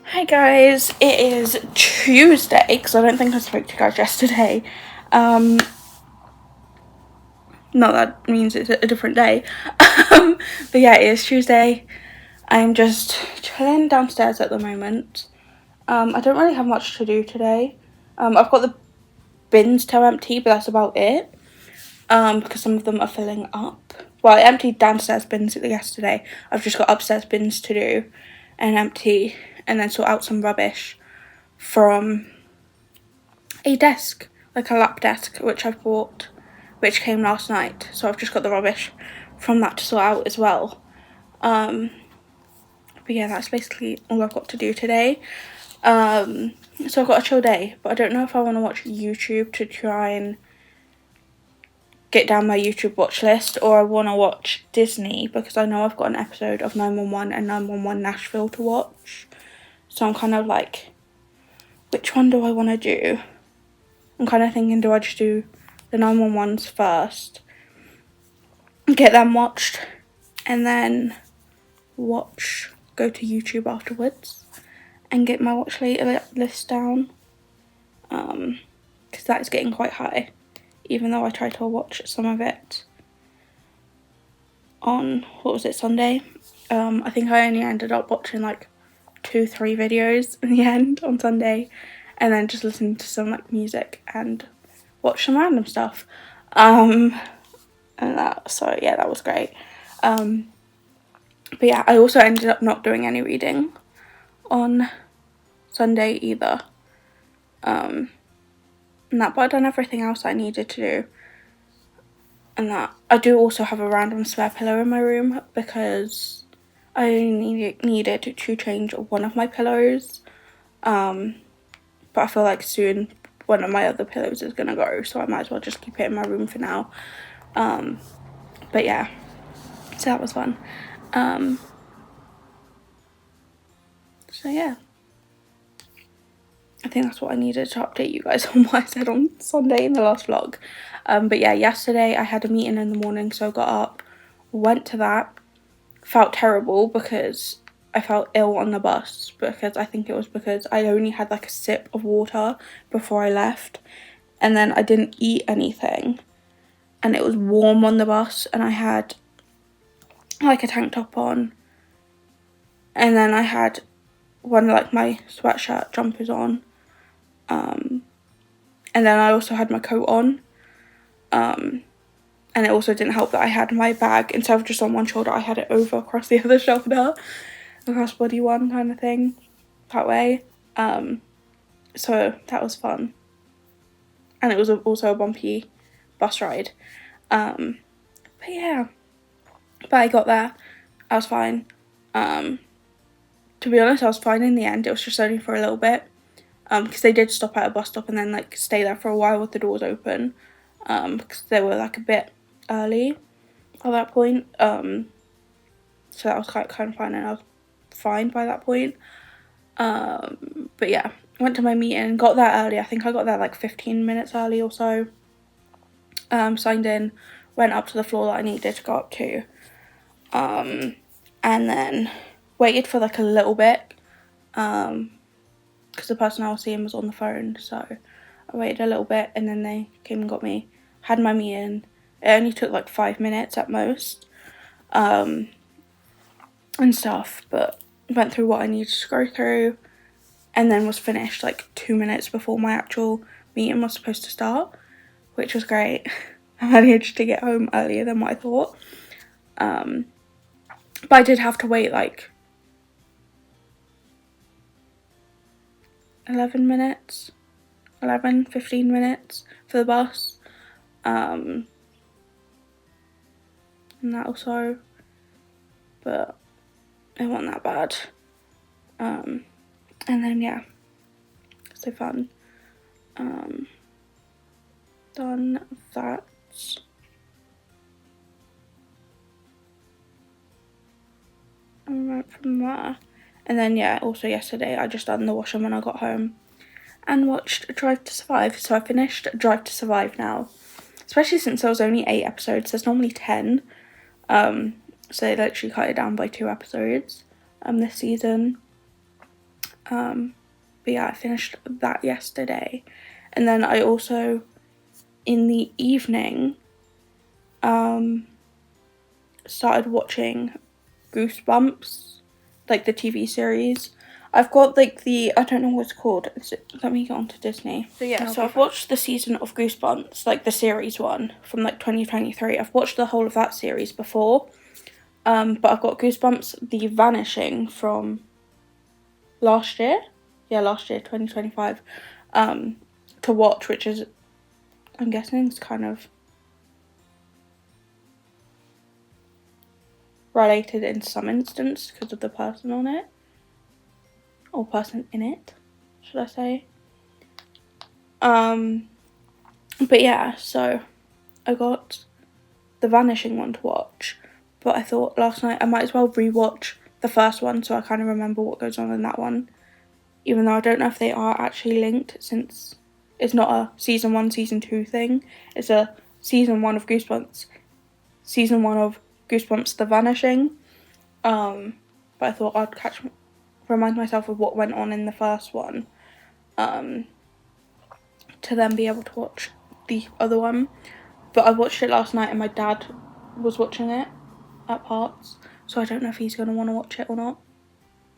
Hi guys, it is Tuesday because I don't think I spoke to you guys yesterday. Not that means it's a different day. But yeah, it is Tuesday. I'm just chilling downstairs at the moment. I don't really have much to do today. I've got the bins to empty, but that's about it. Because some of them are filling up. Well, I emptied downstairs bins yesterday. I've just got upstairs bins to do and empty and then sort out some rubbish from a desk, like a lap desk, which I've bought, which came last night. So I've just got the rubbish from that to sort out as well. But yeah, that's basically all I've got to do today. So I've got a chill day, but I don't know if I want to watch YouTube to try and get down my YouTube watch list, or I want to watch Disney because I know I've got an episode of 911 and 911 Nashville to watch. So I'm kind of like, which one do I want to do? I'm kind of thinking, do I just do the 911s first, get them watched, and then go to YouTube afterwards and get my watch list down, because that is getting quite high, even though I tried to watch some of it on, Sunday. I think I only ended up watching like 2-3 videos in the end on Sunday, and then just listened to some like music and watch some random stuff. So yeah, that was great. But yeah, I also ended up not doing any reading on Sunday either. But I'd done everything else I needed to do. And that I do also have a random spare pillow in my room because I only needed to change one of my pillows. But I feel like soon one of my other pillows is gonna go, so I might as well just keep it in my room for now. But yeah, so that was fun. So yeah, I think that's what I needed to update you guys on what I said on Sunday in the last vlog. But yeah, yesterday I had a meeting in the morning, so I got up, went to that, felt terrible because I felt ill on the bus, because I think it was because I only had like a sip of water before I left, and then I didn't eat anything, and it was warm on the bus, and I had like a tank top on, and then I had one of like my sweatshirt jumpers on, and then I also had my coat on, and it also didn't help that I had my bag, instead of just on one shoulder, I had it over across the other shoulder, a crossbody one kind of thing, that way. So that was fun, and it was also a bumpy bus ride. But yeah, but I got there, I was fine. To be honest, I was fine in the end. It was just only for a little bit, because they did stop at a bus stop and then like stay there for a while with the doors open, because they were like a bit early at that point. So that was kind of fine, and I was fine by that point. But yeah, went to my meeting, got there early. I think I got there like 15 minutes early or so. Signed in, went up to the floor that I needed to go up to, and then waited for like a little bit, because the person I was seeing was on the phone, so I waited a little bit, and then they came and got me, had my meeting. It only took like 5 minutes at most, and stuff, but went through what I needed to go through, and then was finished like 2 minutes before my actual meeting was supposed to start, which was great. I managed to get home earlier than what I thought. But I did have to wait like 15 minutes for the bus. And that also, but it wasn't that bad. And then yeah, so fun. Done that. And went from there. And then yeah, also yesterday I just done the washing when I got home and watched Drive to Survive. So I finished Drive to Survive now, especially since there was only 8 episodes. There's normally 10. So they literally cut it down by 2 episodes this season. But yeah, I finished that yesterday. And then I also, in the evening, started watching Goosebumps, like the TV series. I've got like I don't know what it's called. Let me get onto Disney. So yeah, so I've watched the season of Goosebumps, like the series one from like 2023. I've watched the whole of that series before. But I've got Goosebumps The Vanishing from last year. Yeah, last year, 2025. To watch, which is, I'm guessing, it's kind of related in some instance because of the person on it. Or person in it, should I say. But yeah, so I got The Vanishing one to watch. But I thought last night I might as well rewatch the first one so I kind of remember what goes on in that one. Even though I don't know if they are actually linked, since it's not a season 1, season 2 thing. It's a season 1 of Goosebumps, season 1 of Goosebumps The Vanishing. But I thought I'd remind myself of what went on in the first one, to then be able to watch the other one. But I watched it last night and my dad was watching it at parts, so I don't know if he's going to want to watch it or not,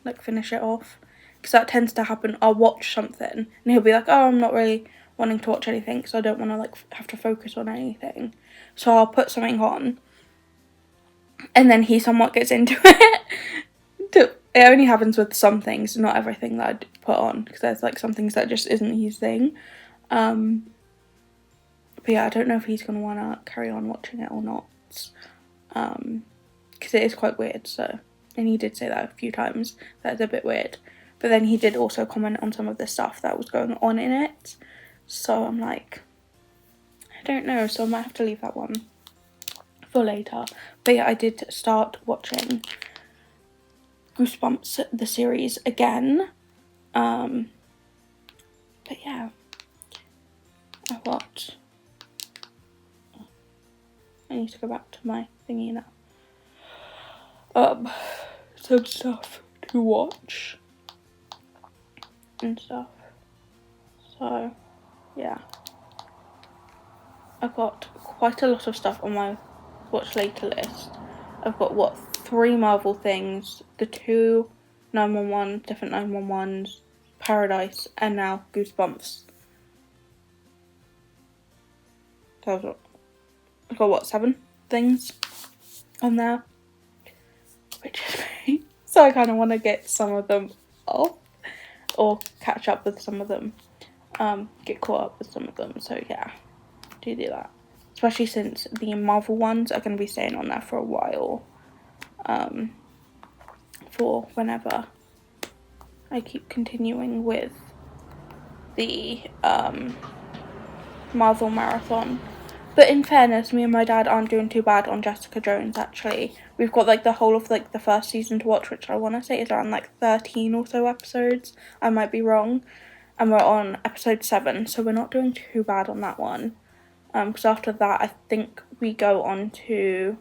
like finish it off, because that tends to happen. I'll watch something and he'll be like, oh, I'm not really wanting to watch anything because I don't want to like have to focus on anything, so I'll put something on and then he somewhat gets into it. It only happens with some things, not everything that I'd put on, because there's like some things that just isn't his thing. But yeah, I don't know if he's going to want to carry on watching it or not, because it is quite weird, so, and he did say that a few times, that it's a bit weird, but then he did also comment on some of the stuff that was going on in it, so I'm like, I don't know, so I might have to leave that one for later. But yeah, I did start watching Goosebumps, the series, again. But yeah, I need to go back to my thingy now. Some stuff to watch and stuff. So yeah, I've got quite a lot of stuff on my watch later list. I've got 3 Marvel things, the 2 911, different 911s, Paradise, and now Goosebumps. So I've got 7 things on there, which is great. So I kind of want to get some of them off or catch up with some of them, get caught up with some of them. So yeah, do that. Especially since the Marvel ones are going to be staying on there for a while, for whenever I keep continuing with the Marvel marathon. But in fairness, me and my dad aren't doing too bad on Jessica Jones, actually. We've got like the whole of like the first season to watch, which I want to say is around like 13 or so episodes. I might be wrong. And we're on episode 7, so we're not doing too bad on that one. Because after that, I think we go on to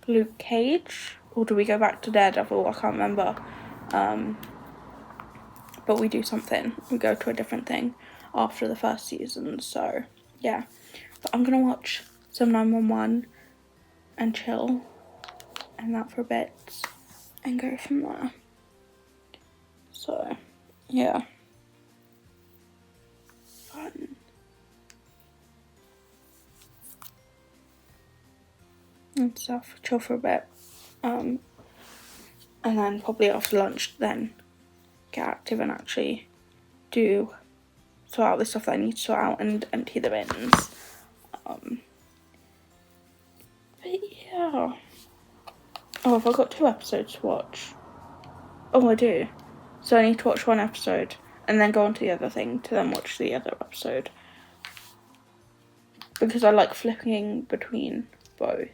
Luke Cage, or do we go back to Daredevil? I can't remember. But we do something. We go to a different thing after the first season, so yeah. But I'm gonna watch some 911 and chill and that for a bit and go from there. So yeah, fun. And stuff, chill for a bit, and then probably after lunch then get active and actually sort out the stuff that I need to sort out and empty the bins. But yeah. Oh, have I got 2 episodes to watch? Oh, I do. So I need to watch 1 episode and then go on to the other thing to then watch the other episode, because I like flipping between both.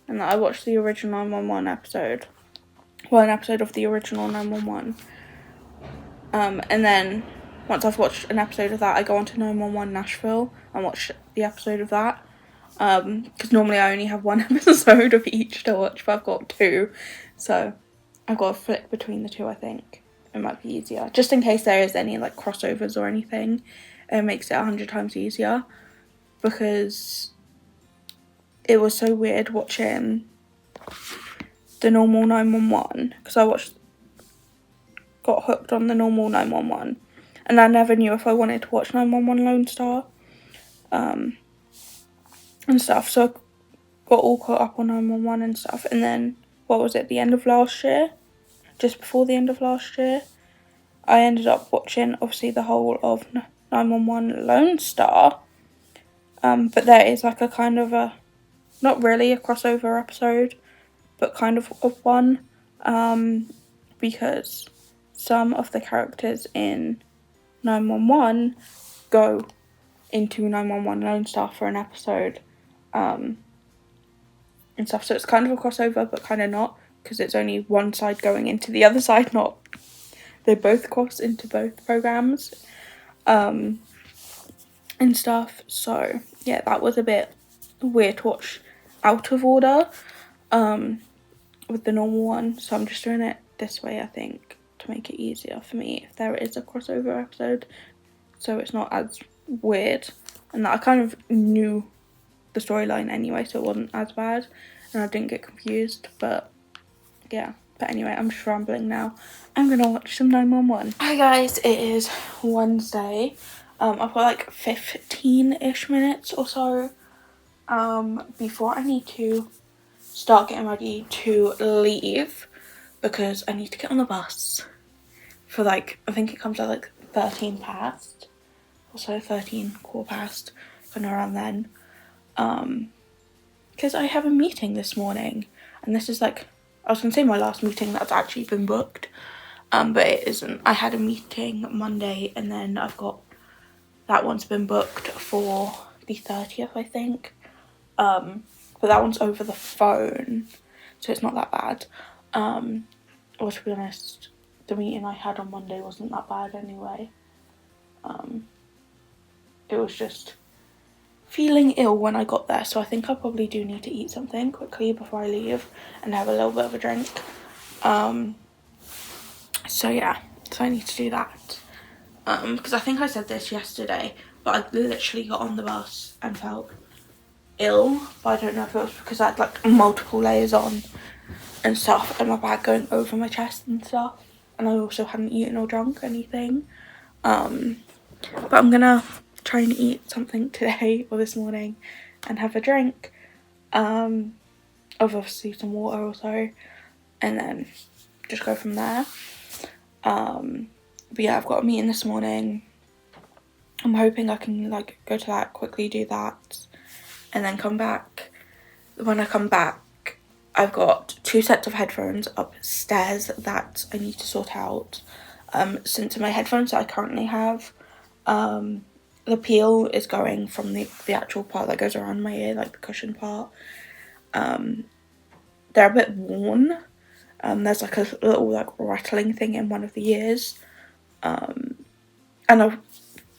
And I watched the original 911 episode. Well, an episode of the original 911. And then once I've watched an episode of that, I go on to 911 Nashville and watch the episode of that. Because normally I only have 1 episode of each to watch, but I've got 2. So I've got to flick between the two, I think. It might be easier. Just in case there is any, like, crossovers or anything, it makes it 100 times easier. Because it was so weird watching the normal 911. Because I got hooked on the normal 911. And I never knew if I wanted to watch 911 Lone Star. And stuff. So I got all caught up on 911 and stuff. And then, what was it, the end of last year? Just before the end of last year, I ended up watching, obviously, the whole of 911 Lone Star. But there is like a kind of a, not really a crossover episode, but kind of one. Because some of the characters in 911 go into 911 Lone Star for an episode. And stuff. So it's kind of a crossover, but kind of not, because it's only one side going into the other side, not they both cross into both programs. And stuff. So yeah, that was a bit weird to watch out of order with the normal one. So I'm just doing it this way, I think, to make it easier for me if there is a crossover episode, so it's not as weird. And that I kind of knew the storyline anyway, so it wasn't as bad and I didn't get confused. But yeah, but anyway, I'm just rambling now. I'm gonna watch some 911. Hi guys, it is Wednesday. I've got like 15-ish minutes or so before I need to start getting ready to leave, because I need to get on the bus for like, I think it comes at like 13 past, or so, 13 quarter past, kind of around then, because I have a meeting this morning, and this is like, I was gonna say my last meeting that's actually been booked, but it isn't. I had a meeting Monday, and then I've got, that one's been booked for the 30th, I think, but that one's over the phone, so it's not that bad. Or to be honest, the meeting I had on Monday wasn't that bad anyway. It was just feeling ill when I got there, so I think I probably do need to eat something quickly before I leave and have a little bit of a drink. So yeah, so I need to do that. Because I think I said this yesterday, but I literally got on the bus and felt ill, but I don't know if it was because I had like multiple layers on and stuff, and my bag going over my chest and stuff, and I also hadn't eaten or drunk anything. But I'm gonna try and eat something today or this morning and have a drink, obviously some water or so, and then just go from there. But yeah, I've got a meeting this morning. I'm hoping I can like go to that, quickly do that, and then come back. When I come back, I've got 2 sets of headphones upstairs that I need to sort out. Since my headphones that I currently have, the peel is going from the actual part that goes around my ear, like the cushion part. They're a bit worn. There's like a little like rattling thing in one of the ears. And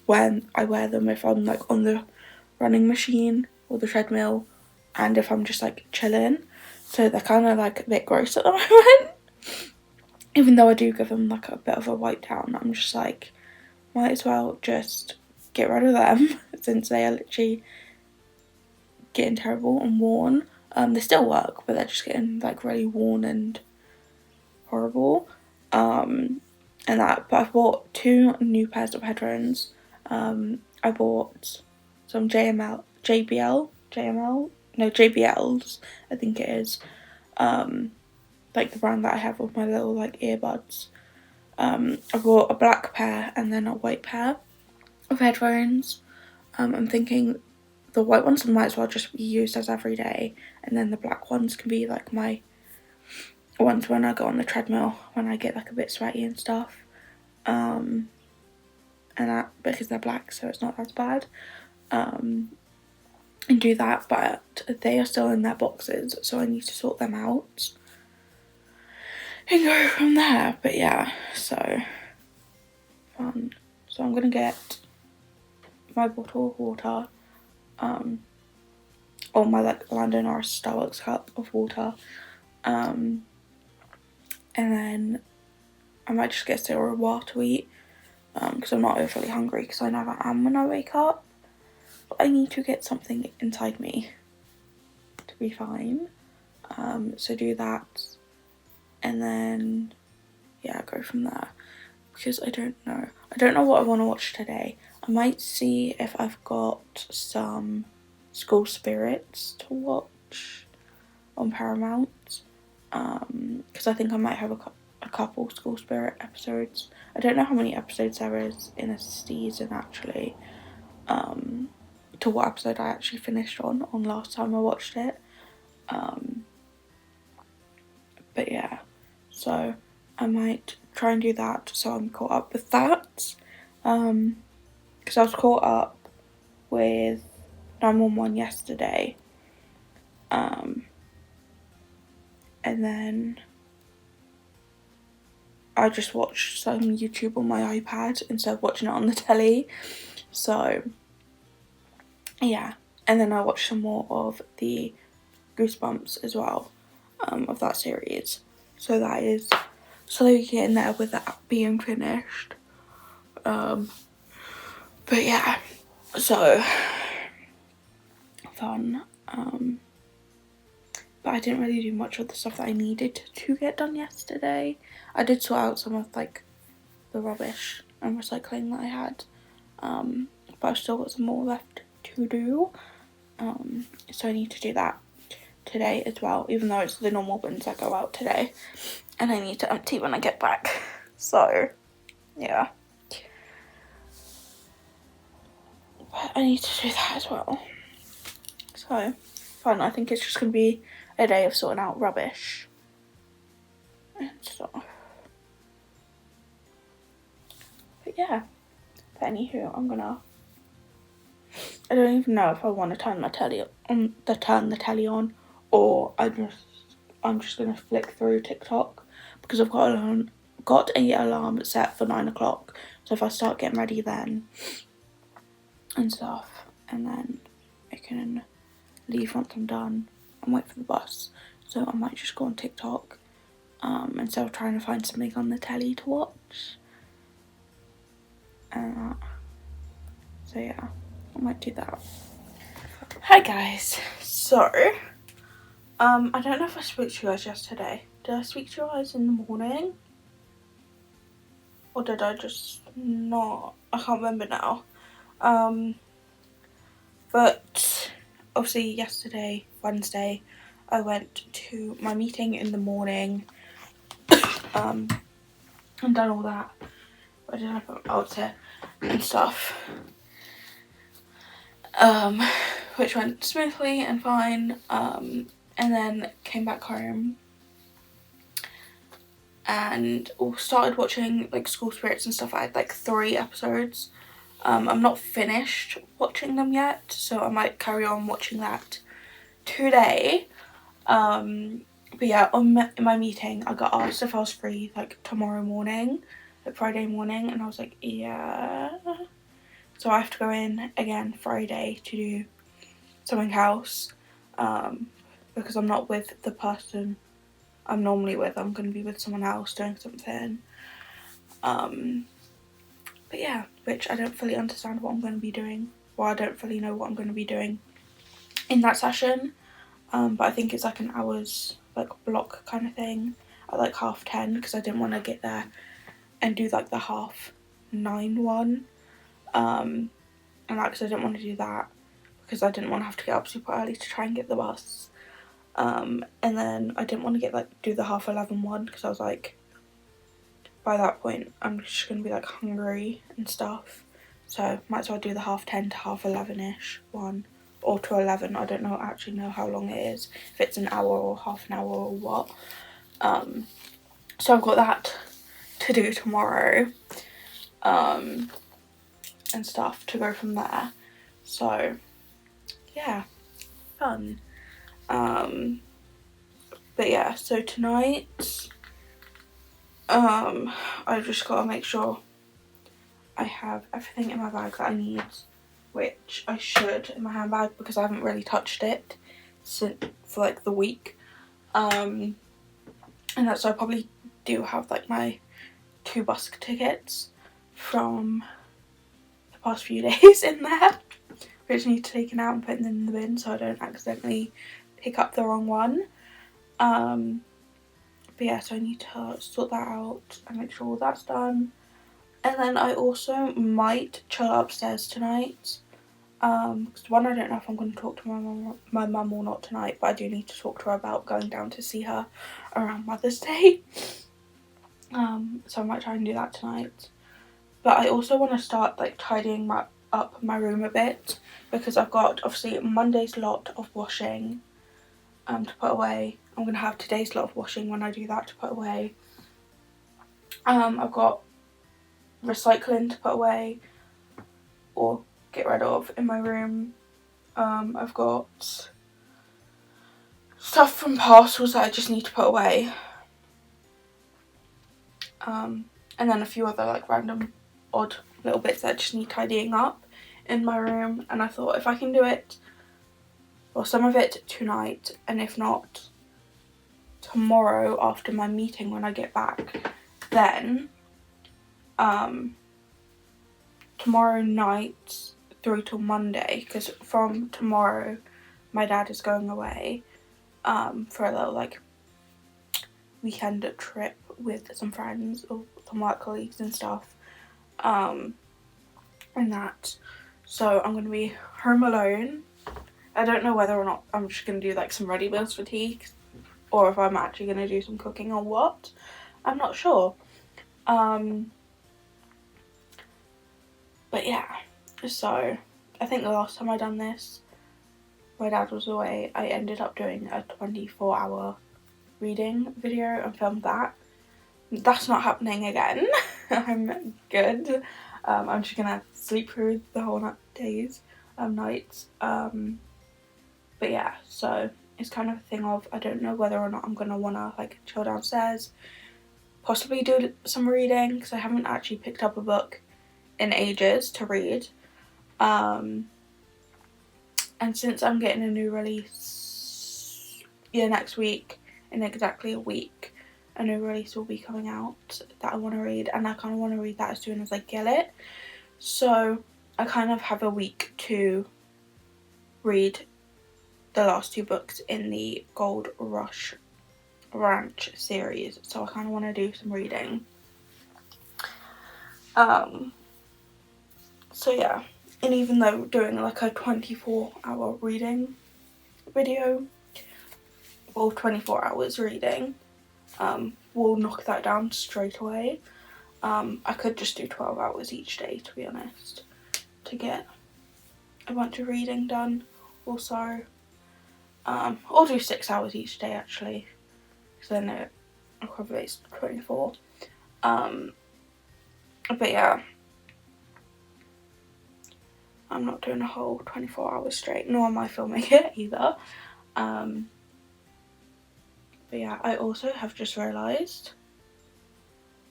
when I wear them, if I'm like on the running machine or the treadmill, and if I'm just like chilling, so they're kind of like a bit gross at the moment. Even though I do give them like a bit of a wipe down, I'm just like, might as well just get rid of them since they are literally getting terrible and worn. They still work, but they're just getting like really worn and horrible. And that, but I've bought 2 new pairs of headphones. I bought some JBLs, I think it is. Like the brand that I have with my little like earbuds. I bought a black pair and then a white pair of headphones. I'm thinking the white ones might as well just be used as everyday, and then the black ones can be like my ones when I go on the treadmill, when I get like a bit sweaty and stuff. And that, because they're black, so it's not as bad. And do that, but they are still in their boxes, so I need to sort them out and go from there. But yeah, so fun. So I'm gonna get my bottle of water, or my like Lando Norris Starbucks cup of water, and and then I might just get cereal bar to eat, because I'm not overly hungry, because I never am when I wake up. But I need to get something inside me to be fine. So do that, and then yeah, go from there. Because I don't know what I want to watch today. I might see if I've got some School Spirits to watch on Paramount, because I think I might have a couple School Spirit episodes. I don't know how many episodes there is in a season actually, to what episode I actually finished on last time I watched it, but yeah, so I might try and do that so I'm caught up with that, because I was caught up with 911 yesterday, and then I just watched some YouTube on my iPad instead of watching it on the telly, so yeah, and then I watched some more of the Goosebumps as well, of that series, so that is slowly getting there with that being finished, but yeah, so fun, but I didn't really do much of the stuff that I needed to get done yesterday. I did sort out some of like the rubbish and recycling that I had, but I've still got some more left to do, so I need to do that today as well, even though it's the normal bins that go out today, and I need to empty when I get back, so yeah, but I need to do that as well, so fun. I think it's just going to be a day of sorting out rubbish and stuff, but yeah, but anywho, I don't even know if I want to turn the telly on, or I'm just gonna flick through TikTok, because I've got an alarm set for 9 o'clock. So if I start getting ready then and stuff, and then I can leave once I'm done and wait for the bus. So I might just go on TikTok, instead of trying to find something on the telly to watch. So yeah, I might do that. Hi guys. So, I don't know if I spoke to you guys yesterday. Did I speak to you guys in the morning? Or did I just not? I can't remember now. But obviously yesterday, Wednesday, I went to my meeting in the morning, and done all that. I did have my altar and stuff, which went smoothly and fine, and then came back home and started watching like School Spirits and stuff. I had like 3 episodes. I'm not finished watching them yet, so I might carry on watching that today. But yeah, in my meeting I got asked if I was free like tomorrow morning, like Friday morning, and I was like, yeah. So I have to go in again Friday to do something else, because I'm not with the person I'm normally with. I'm going to be with someone else doing something, but yeah, which I don't fully understand what I'm going to be doing. Well, I don't fully know what I'm going to be doing in that session, but I think it's like an hour's like block kind of thing at like 10:30, because I didn't want to get there and do like the 9:30 one, and that, because I didn't want to do that because I didn't want to have to get up super early to try and get the bus, and then I didn't want to get like do the 11:30 one, because I was like, by that point I'm just gonna be like hungry and stuff, so might as well do the 10:30 to 11:30ish one, or to 11. I don't actually know how long it is, if it's an hour or half an hour or what. So I've got that to do tomorrow, and stuff to go from there. So yeah, fun. But yeah, so tonight, I've just got to make sure I have everything in my bag that I need, which I should in my handbag, because I haven't really touched it for like the week, and that's, so I'll probably do have like my 2 bus tickets from the past few days in there, which I need to take out and put them in the bin so I don't accidentally pick up the wrong one. But yeah, so I need to sort that out and make sure all that's done. And then I also might chill upstairs tonight. Because one, I don't know if I'm going to talk to my mum or not tonight, but I do need to talk to her about going down to see her around Mother's Day. So I might try and do that tonight. But I also want to start like tidying up my room a bit, because I've got obviously Monday's lot of washing to put away. I'm going to have today's lot of washing when I do that to put away. I've got recycling to put away or get rid of in my room. I've got stuff from parcels that I just need to put away. And then a few other like random odd little bits that just need tidying up in my room. And I thought if I can do it, or some of it tonight, and if not tomorrow after my meeting when I get back, then tomorrow night through till Monday, because from tomorrow my dad is going away for a little like weekend trip with some friends or some work colleagues and stuff, and that. So I'm going to be home alone. I don't know whether or not I'm just going to do like some ready meals for tea, or if I'm actually going to do some cooking or what. I'm not sure. But yeah, so I think the last time I done this, my dad was away, I ended up doing a 24-hour reading video and filmed that. That's not happening again. I'm good. I'm just gonna sleep through the whole nights. But yeah, so it's kind of a thing of, I don't know whether or not I'm gonna wanna like chill downstairs, possibly do some reading, because I haven't actually picked up a book in ages to read. And since I'm getting a new release next week, in exactly a week, a new release will be coming out that I want to read, and I kind of want to read that as soon as I get it. So I kind of have a week to read the last 2 books in the Gold Rush Ranch series, so I kind of want to do some reading. So yeah, and even though doing like a 24-hour reading video, or 24 hours reading, we'll knock that down straight away. I could just do 12 hours each day, to be honest, to get a bunch of reading done also. Or do 6 hours each day actually, because then it equates to 24. But yeah, I'm not doing a whole 24 hours straight, nor am I filming it either. But yeah, I also have just realised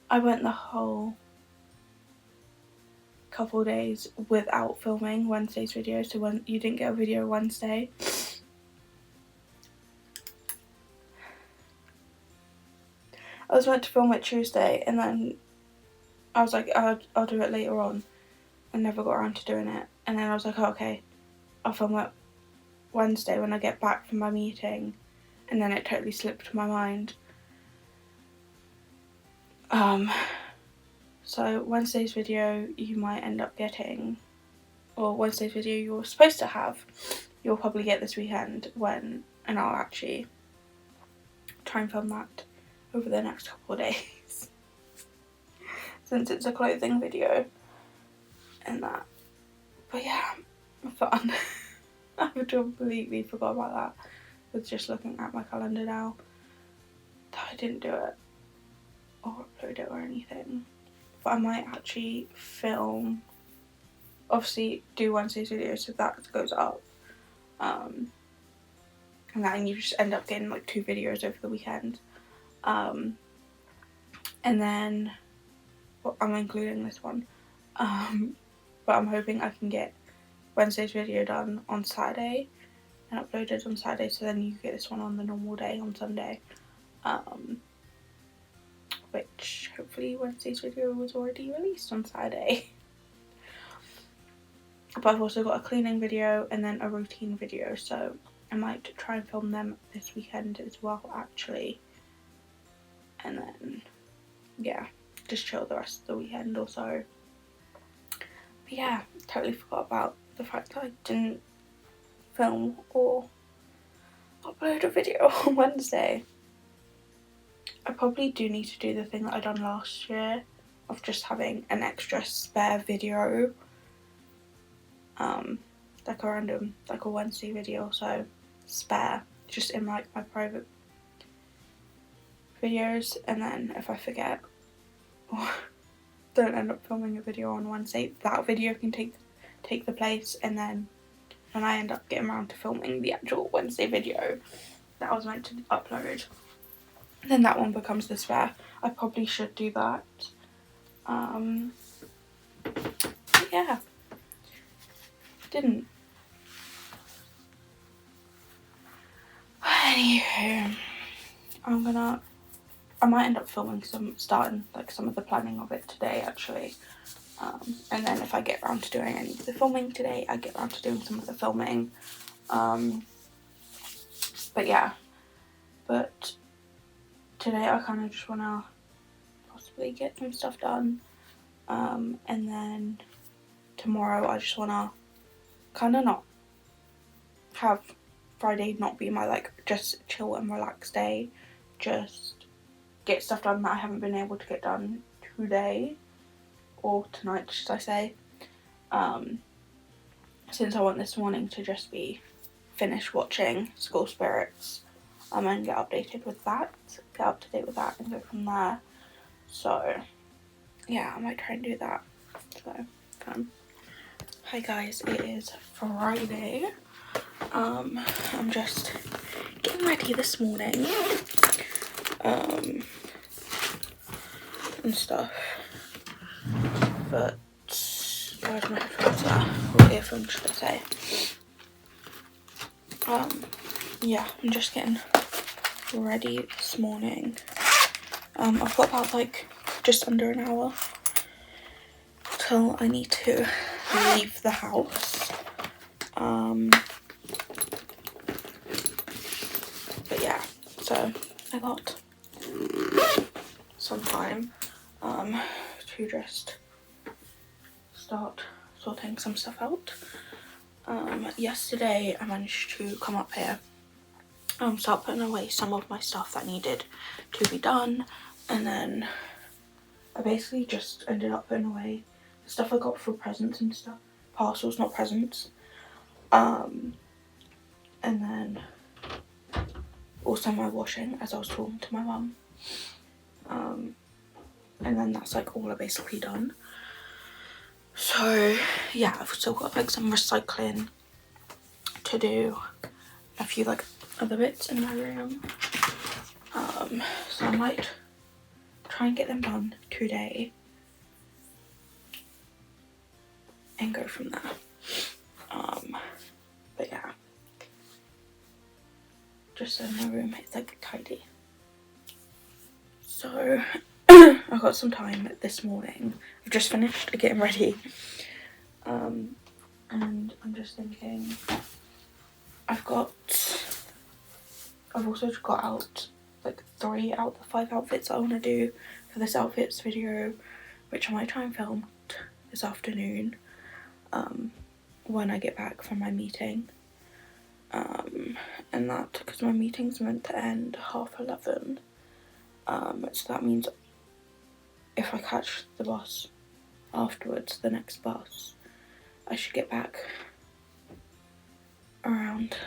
I went the whole couple days without filming Wednesday's video, so when you didn't get a video Wednesday. I was meant to film it Tuesday, and then I was like, I'll do it later on. I never got around to doing it, and then I was like, oh, okay, I'll film it Wednesday when I get back from my meeting, and then it totally slipped my mind. So Wednesday's video you might end up getting, or Wednesday's video you were supposed to have, you'll probably get this weekend and I'll actually try and film that over the next couple of days since it's a clothing video and that. But yeah, fun. I completely forgot about that with just looking at my calendar now, that I didn't do it or upload it or anything. But I might actually film, obviously do Wednesday's video so that goes up, and then you just end up getting like 2 videos over the weekend, and then, well, I'm including this one, but I'm hoping I can get Wednesday's video done on Saturday and uploaded on Saturday, so then you get this one on the normal day on Sunday. which hopefully Wednesday's video was already released on Saturday. But I've also got a cleaning video and then a routine video, so I might try and film them this weekend as well, actually. And then, yeah, just chill the rest of the weekend or so. But yeah, totally forgot about the fact that I didn't film or upload a video on Wednesday. I probably do need to do the thing that I done last year of just having an extra spare video, like a random, like a Wednesday video or so, spare, just in like my private videos, and then if I forget or don't end up filming a video on Wednesday, that video can take the place, and then when I end up getting around to filming the actual Wednesday video that I was meant to upload, then that one becomes the spare. I probably should do that. Yeah, didn't. Anywho, I might end up filming starting some of the planning of it today, actually. And then if I get around to doing any of the filming today, I get around to doing some of the filming. But yeah, but today I kind of just want to possibly get some stuff done. And then tomorrow I just want to kind of not have Friday not be my like just chill and relax day, just get stuff done that I haven't been able to get done today, or tonight should I say, since I want this morning to just be finish watching School Spirits, and get updated with that, get up to date with that and go from there. So yeah, I might try and do that, so fun. Hi guys, it is Friday. I'm just getting ready this morning, and stuff, but where's my headphones at? Or earphones should I say. Yeah, I'm just getting ready this morning. I've got about like just under an hour till I need to leave the house. But yeah, so I got some time to just start sorting some stuff out. Yesterday I managed to come up here, start putting away some of my stuff that needed to be done, and then I basically just ended up putting away the stuff I got for presents and stuff, parcels, not presents, and then also my washing, as I was talking to my mum, and then that's like all I basically done. So yeah, I've still got like some recycling to do, a few like other bits in my room, so I might try and get them done today and go from there. But yeah, just so my room is like tidy. So I've got some time this morning. I've just finished getting ready, and I'm just thinking, I've also got out like 3 out of the 5 outfits I want to do for this outfits video, which I might try and film this afternoon, when I get back from my meeting, and that because my meeting's meant to end 11:30, so that means if I catch the bus afterwards, the next bus, I should get back around,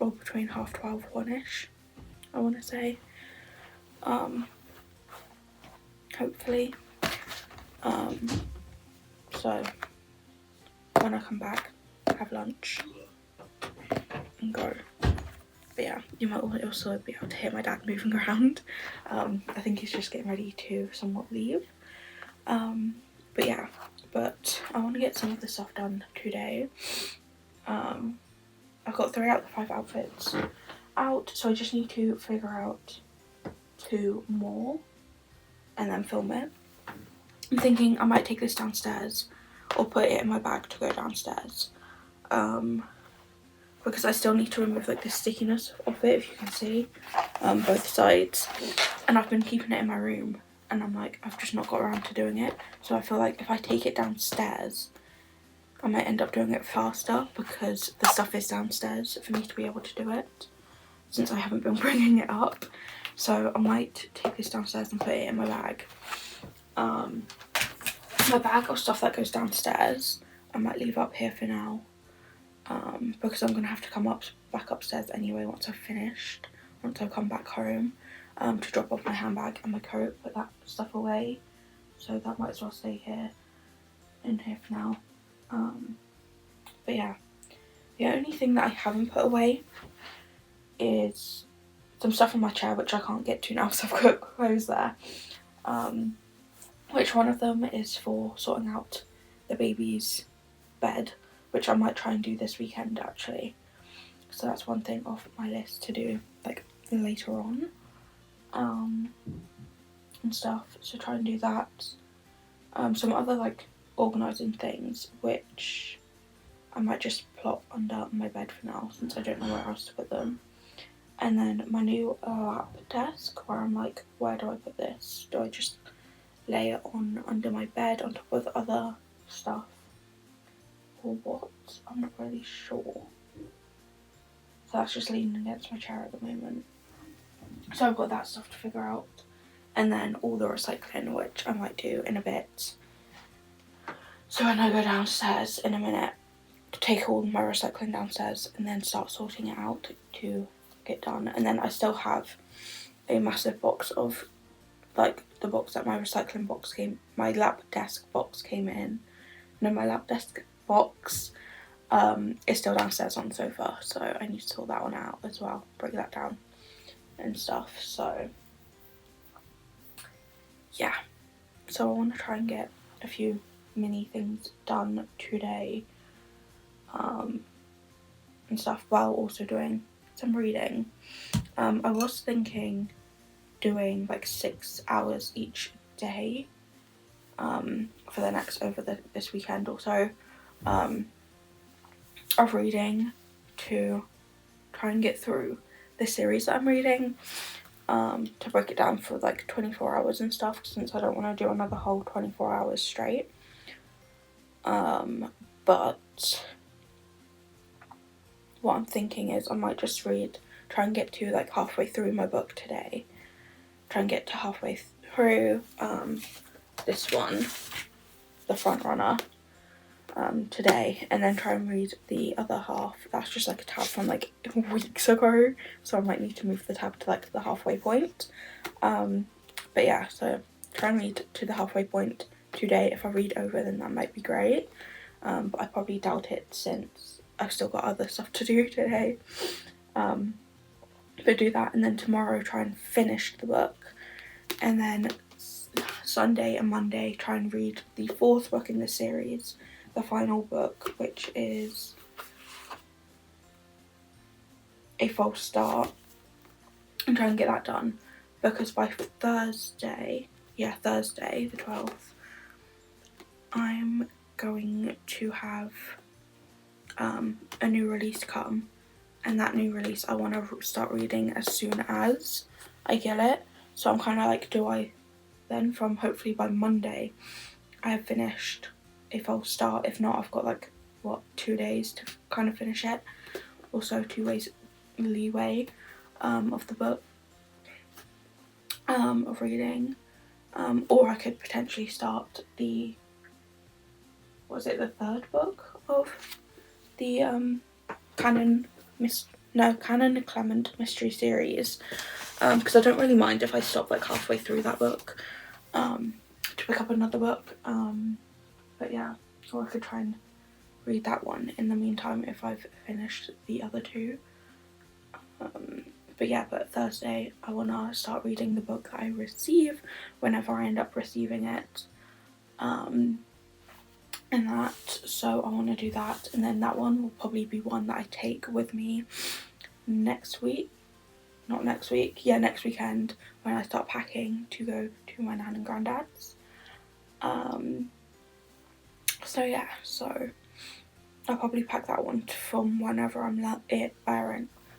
or between 12:30, 1ish, I want to say, hopefully. So when I come back, have lunch and go. But yeah, you might also be able to hear my dad moving around. I think he's just getting ready to somewhat leave. But yeah, but I want to get some of the stuff done today. I've got 3 out of the 5 outfits. out, so I just need to figure out 2 more and then film it. I'm thinking I might take this downstairs or put it in my bag to go downstairs, because I still need to remove like the stickiness of it, if you can see, both sides, and I've been keeping it in my room and I'm like, I've just not got around to doing it. So I feel like if I take it downstairs I might end up doing it faster, because the stuff is downstairs for me to be able to do it, since I haven't been bringing it up. So I might take this downstairs and put it in my bag. My bag of stuff that goes downstairs I might leave up here for now, because I'm gonna have to come back upstairs anyway once I've finished, once I've come back home, to drop off my handbag and my coat, put that stuff away. So that might as well stay here, in here for now. But yeah, the only thing that I haven't put away is some stuff on my chair, which I can't get to now because I've got clothes there. Which one of them is for sorting out the baby's bed, which I might try and do this weekend actually. So that's one thing off my list to do like later on, and stuff. So try and do that. Some other like organising things which I might just plop under my bed for now, since I don't know where else to put them. And then my new lap desk, where I'm like, where do I put this? Do I just lay it on under my bed on top of other stuff, or what? I'm not really sure. So that's just leaning against my chair at the moment. So I've got that stuff to figure out. And then all the recycling, which I might do in a bit. So when I go downstairs in a minute, to take all my recycling downstairs and then start sorting it out to get done. And then I still have a massive box of like the box that my recycling box my lap desk box came in. No, my lap desk box is still downstairs on the sofa, so I need to sort that one out as well, break that down and stuff. So yeah, so I want to try and get a few mini things done today, and stuff, while also doing some reading. I was thinking doing like 6 hours each day, for the next this weekend or so, of reading, to try and get through the series that I'm reading, to break it down for like 24 hours and stuff, since I don't want to do another whole 24 hours straight. But what I'm thinking is I might just try and get to like halfway through my book today, try and get to halfway through this one, The Front Runner, today, and then try and read the other half. That's just like a tab from like weeks ago, so I might need to move the tab to like the halfway point. But yeah, so try and read to the halfway point today. If I read over, then that might be great, but I probably doubt it, since I've still got other stuff to do today. But do that, and then tomorrow try and finish the book, and then Sunday and Monday try and read the 4th book in the series, the final book, which is A False Start, and try and get that done, because by Thursday the 12th, I'm going to have a new release come, and that new release I want to start reading as soon as I get it. So I'm kind of like, do I then, from hopefully by Monday, I have finished A False Start? If not, I've got like, what, 2 days to kind of finish it. Also 2 days leeway of the book, of reading. Or I could potentially start the 3rd book of the Canon Clement mystery series, because I don't really mind if I stop like halfway through that book to pick up another book, but yeah, or I could try and read that one in the meantime if I've finished the other 2. But yeah, but Thursday I want to start reading the book that I receive whenever I end up receiving it, and that, so I want to do that, and then that one will probably be one that I take with me next week, not next week, yeah, next weekend, when I start packing to go to my nan and granddad's. So yeah, so I'll probably pack that one from whenever I'm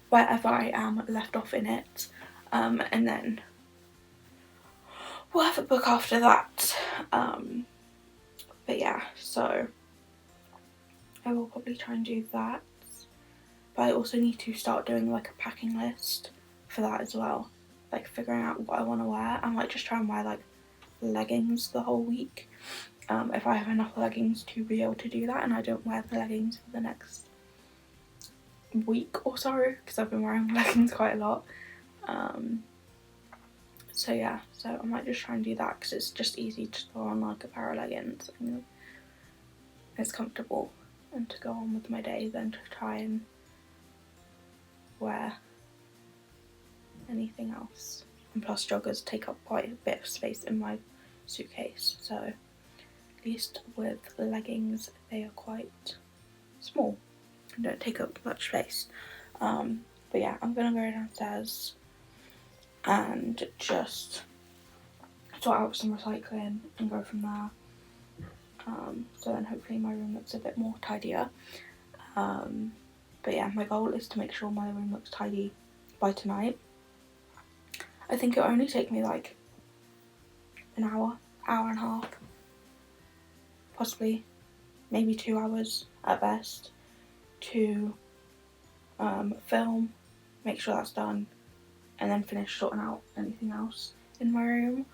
wherever I am left off in it, and then we'll have a book after that. But yeah, so I will probably try and do that. But I also need to start doing like a packing list for that as well, like figuring out what I want to wear. I might just try and wear like leggings the whole week, if I have enough leggings to be able to do that, and I don't wear the leggings for the next week or so, because I've been wearing leggings quite a lot. So yeah, so I might just try and do that, because it's just easy to throw on like a pair of leggings and it's comfortable, and to go on with my day than to try and wear anything else. And plus joggers take up quite a bit of space in my suitcase, so at least with leggings they are quite small and don't take up much space. But yeah, I'm gonna go downstairs and just sort out some recycling and go from there. So then hopefully my room looks a bit more tidier. But yeah, my goal is to make sure my room looks tidy by tonight. I think it'll only take me like an hour and a half, possibly maybe 2 hours at best, to film, make sure that's done, and then finish sorting out anything else in my room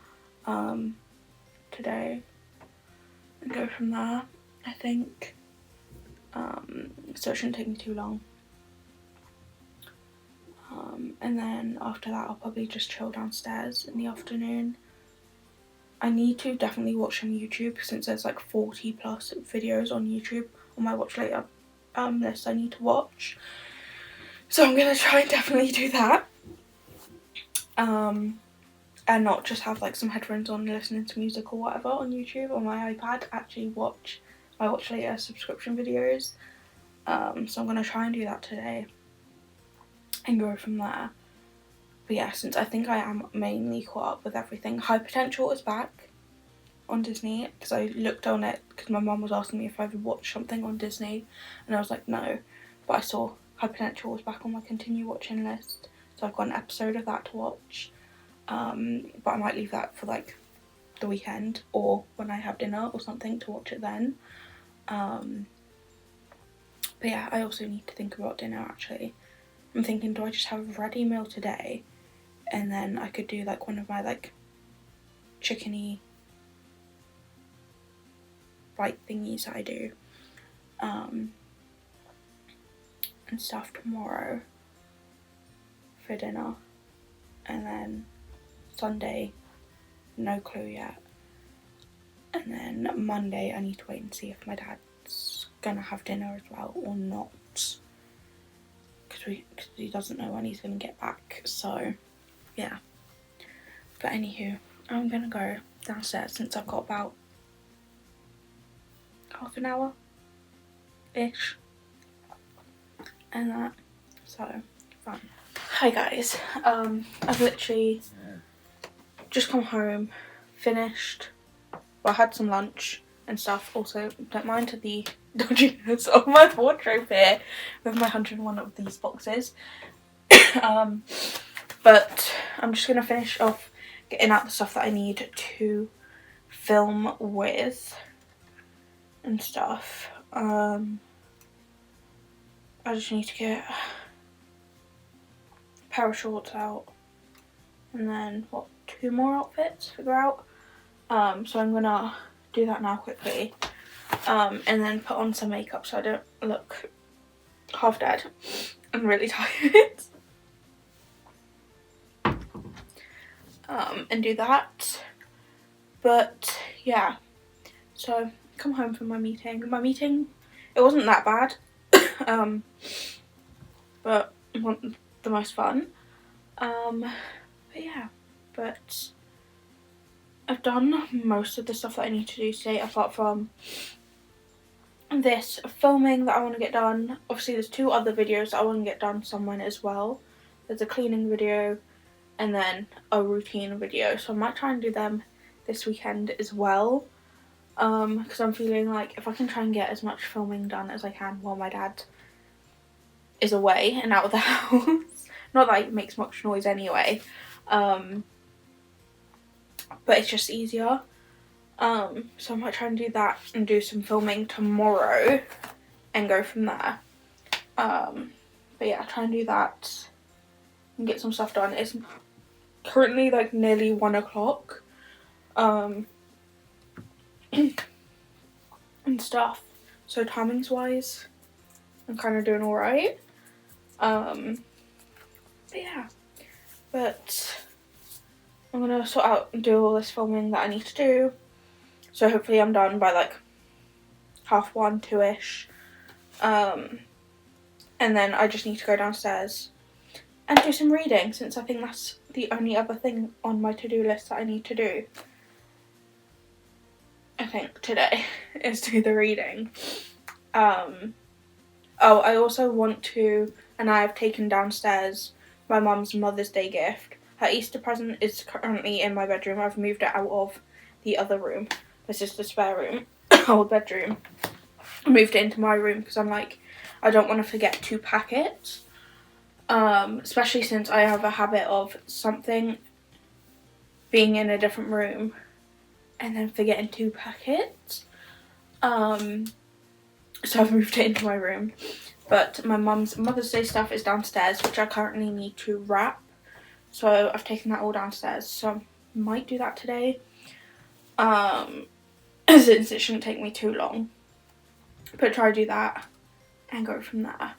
today, and go from there, I think. So it shouldn't take me too long. And then after that I'll probably just chill downstairs in the afternoon. I need to definitely watch some YouTube, since there's like 40 plus videos on YouTube on my watch later list I need to watch. So I'm gonna try and definitely do that. And not just have like some headphones on listening to music or whatever on YouTube or my iPad, actually watch my watch later subscription videos. So I'm gonna try and do that today and go from there. But yeah, since I think I am mainly caught up with everything. High Potential is back on Disney, because I looked on it because my mum was asking me if I would watch something on Disney, and I was like no, but I saw High Potential was back on my continue watching list, so I've got an episode of that to watch. But I might leave that for like the weekend or when I have dinner or something to watch it then. But yeah, I also need to think about dinner actually. I'm thinking, do I just have a ready meal today, and then I could do like one of my like chickeny bite thingies that I do and stuff tomorrow for dinner, and then Sunday no clue yet, and then Monday I need to wait and see if my dad's gonna have dinner as well or not, because he doesn't know when he's gonna get back. So yeah, but anywho, I'm gonna go downstairs since I've got about half an hour ish and that, so fun. Hi guys, I've literally just come home, finished, well I had some lunch and stuff. Also don't mind the dodginess of my wardrobe here with my 101 of these boxes. But I'm just gonna finish off getting out the stuff that I need to film with and stuff. I just need to get a pair of shorts out, and then what, 2 more outfits to figure out. So I'm gonna do that now quickly, and then put on some makeup so I don't look half dead and really tired. And do that. But yeah, so come home from my meeting. It wasn't that bad, but it wasn't the most fun. But yeah, but I've done most of the stuff that I need to do today, apart from this filming that I want to get done. Obviously there's 2 other videos that I want to get done somewhere as well, there's a cleaning video, and then a routine video. So I might try and do them this weekend as well, because I'm feeling like if I can try and get as much filming done as I can while my dad is away and out of the house, not that it makes much noise anyway, but it's just easier. So I might try and do that and do some filming tomorrow and go from there. But yeah, try and do that and get some stuff done. It's currently like nearly 1 o'clock, and stuff, so timings wise I'm kind of doing alright. But yeah, but I'm gonna sort out and do all this filming that I need to do, so hopefully I'm done by like 1:30, 2ish, and then I just need to go downstairs and do some reading, since I think that's the only other thing on my to-do list that I need to do, I think, today, is do the reading. Oh, I also want to, and I have taken downstairs my mum's Mother's Day gift. Her Easter present is currently in my bedroom. I've moved it out of the other room, my sister's spare room, old bedroom. I moved it into my room because I'm like, I don't want to forget to pack it. Especially since I have a habit of something being in a different room and then forgetting to pack it. So I've moved it into my room. But my mum's Mother's Day stuff is downstairs, which I currently need to wrap. So I've taken that all downstairs. So I might do that today. Since it shouldn't take me too long. But try to do that and go from there.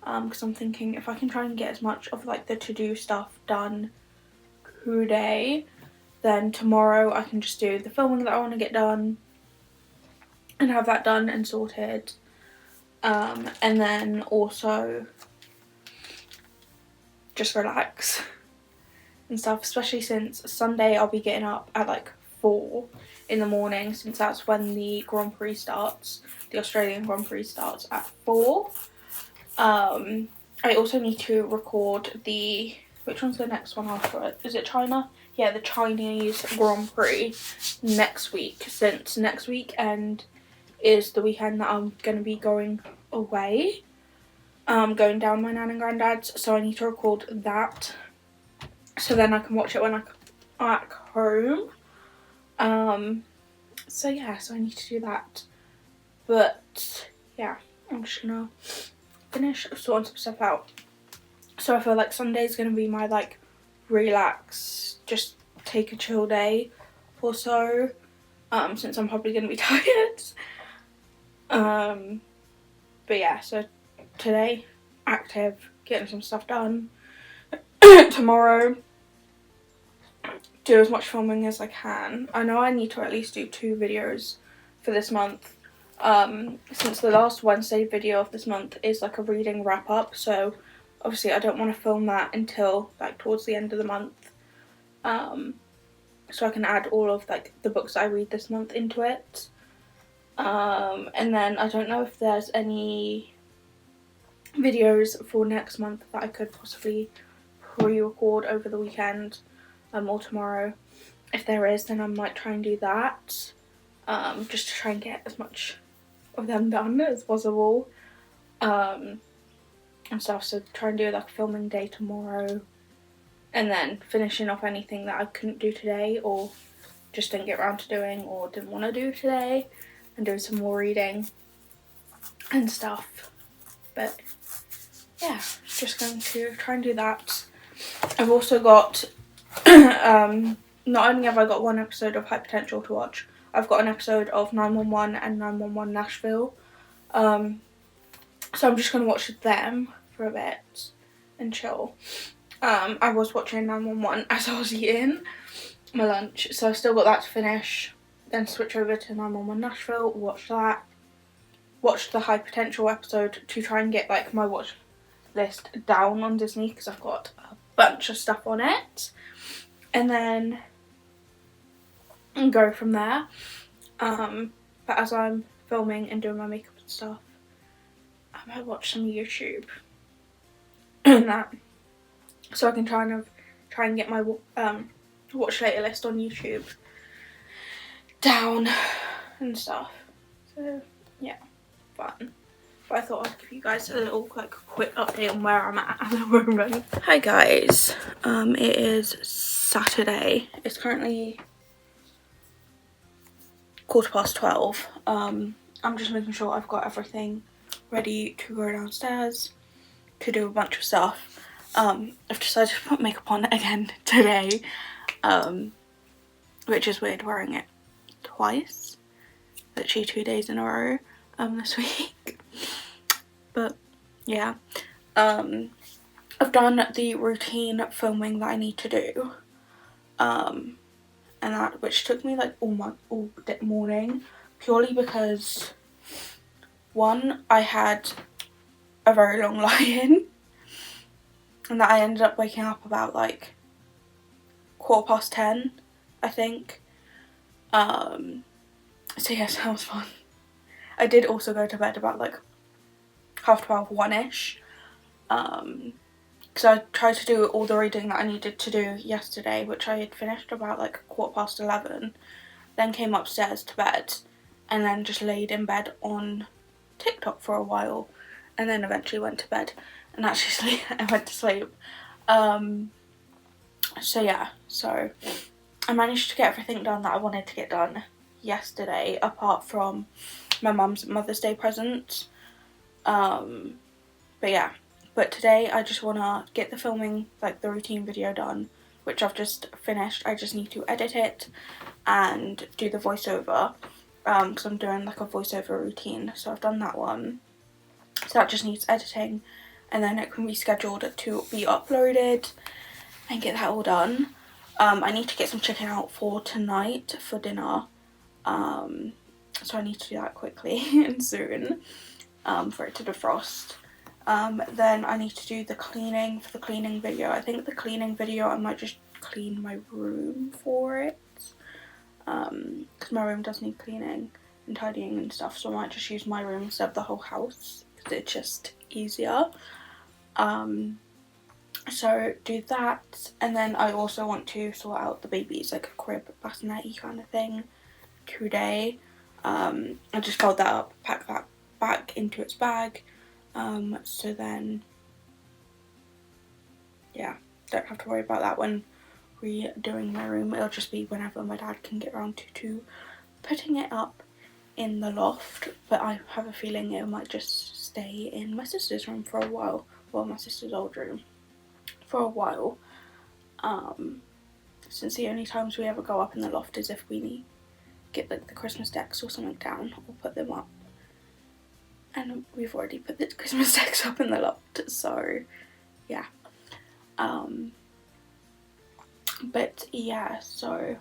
Because I'm thinking if I can try and get as much of like the to-do stuff done today, then tomorrow I can just do the filming that I want to get done and have that done and sorted. And then also just relax and stuff, especially since Sunday I'll be getting up at like 4 in the morning, since that's when the Grand Prix starts. The Australian Grand Prix starts at 4. I also need to record the, which one's the next one after it? Is it China? Yeah, the Chinese Grand Prix next week, since next weekend is the weekend that I'm going to be going away, going down my nan and granddad's, so I need to record that so then I can watch it when I'm at home. So yeah, so I need to do that, but yeah, I'm just gonna finish sorting some stuff out. So I feel like Sunday's gonna be my like relax, just take a chill day or so, since I'm probably gonna be tired. But yeah, so today, active, getting some stuff done. Tomorrow, do as much filming as I can. I know I need to at least do 2 videos for this month, since the last Wednesday video of this month is like a reading wrap up, so obviously I don't want to film that until like towards the end of the month, so I can add all of like the books I read this month into it. And then I don't know if there's any videos for next month that I could possibly pre-record over the weekend, or tomorrow. If there is, then I might try and do that, just to try and get as much of them done as possible, and stuff. So try and do like a filming day tomorrow, and then finishing off anything that I couldn't do today or just didn't get around to doing or didn't want to do today, and doing some more reading and stuff. But yeah, just going to try and do that. I've also got not only have I got 1 episode of High Potential to watch, I've got an episode of 911 and 911 Nashville, so I'm just going to watch them for a bit and chill. I was watching 911 as I was eating my lunch, so I've still got that to finish, then switch over to 911 Nashville, watch that, watch the High Potential episode to try and get like my watch list down on Disney, because I've got a bunch of stuff on it, and then go from there. But as I'm filming and doing my makeup and stuff, I might watch some YouTube and that. so I can try and get my watch later list on YouTube down and stuff. So yeah, fun. But I thought I'd give you guys a little quick update on where I'm at the moment. Hi guys, it is Saturday. It's currently 12:15. I'm just making sure I've got everything ready to go downstairs to do a bunch of stuff. I've decided to put makeup on again today, which is weird, wearing it twice, literally 2 days in a row this week. But yeah, I've done the routine filming that I need to do, and that which took me like all morning, purely because one, I had a very long lie-in, and that I ended up waking up about like 10:15, I think. So yes, that was fun. I did also go to bed about like 12:30, 1ish, because I tried to do all the reading that I needed to do yesterday, which I had finished about like 11:15, then came upstairs to bed, and then just laid in bed on TikTok for a while, and then eventually went to bed and actually I went to sleep. So yeah, so I managed to get everything done that I wanted to get done yesterday, apart from my mum's Mother's Day present. But yeah, but today I just want to get the filming, like the routine video done, which I've just finished. I just need to edit it and do the voiceover, because I'm doing like a voiceover routine, so I've done that one. So that just needs editing, and then it can be scheduled to be uploaded and get that all done. I need to get some chicken out for tonight for dinner, so I need to do that quickly and soon, for it to defrost. Then I need to do the cleaning for the cleaning video. I think the cleaning video I might just clean my room for it, because my room does need cleaning and tidying and stuff, so I might just use my room instead of the whole house, because it's just easier. So do that, and then I also want to sort out the baby's like a crib bassinet kind of thing today. I just fold that up, pack that back into its bag, so then yeah, don't have to worry about that when redoing my room. It'll just be whenever my dad can get around to putting it up in the loft, but I have a feeling it might just stay in my sister's room for a while, well, my sister's old room for a while, since the only times we ever go up in the loft is if we get like the Christmas decks or something down or put them up, and we've already put the Christmas decks up in the loft, so yeah. But yeah, so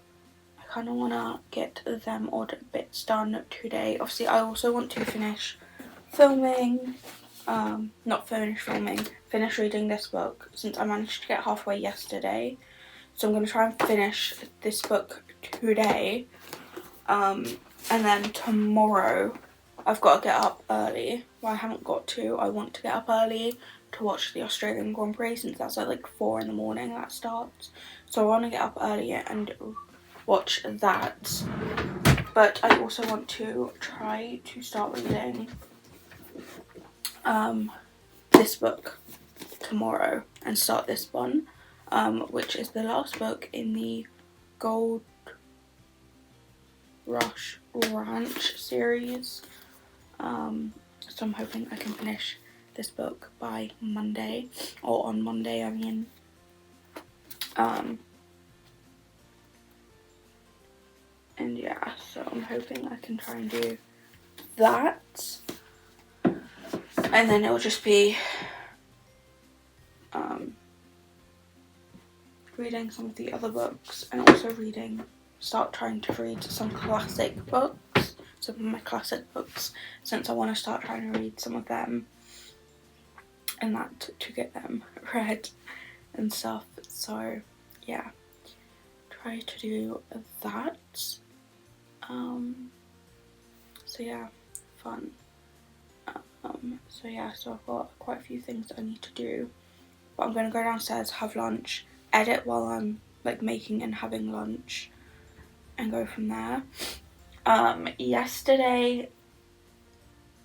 I kind of want to get them odd bits done today. Obviously I also want to finish filming, finish reading this book, since I managed to get halfway yesterday. So I'm going to try and finish this book today, and then tomorrow I've got to get up early. Well, I haven't got to, I want to get up early to watch the Australian Grand Prix, since that's at like 4 in the morning that starts. So I want to get up early and watch that. But I also want to try to start reading this book tomorrow and start this one, which is the last book in the Gold Rush Ranch series. So I'm hoping I can finish this book by Monday, or on Monday I mean. And yeah, so I'm hoping I can try and do that, and then it'll just be reading some of the other books, and also start trying to read some classic books, some of my classic books, since I want to start trying to read some of them, and that to get them read and stuff. So yeah, try to do that. So yeah, fun. So yeah, so I've got quite a few things that I need to do but I'm going to go downstairs, have lunch, edit while I'm like making and having lunch, and go from there. Yesterday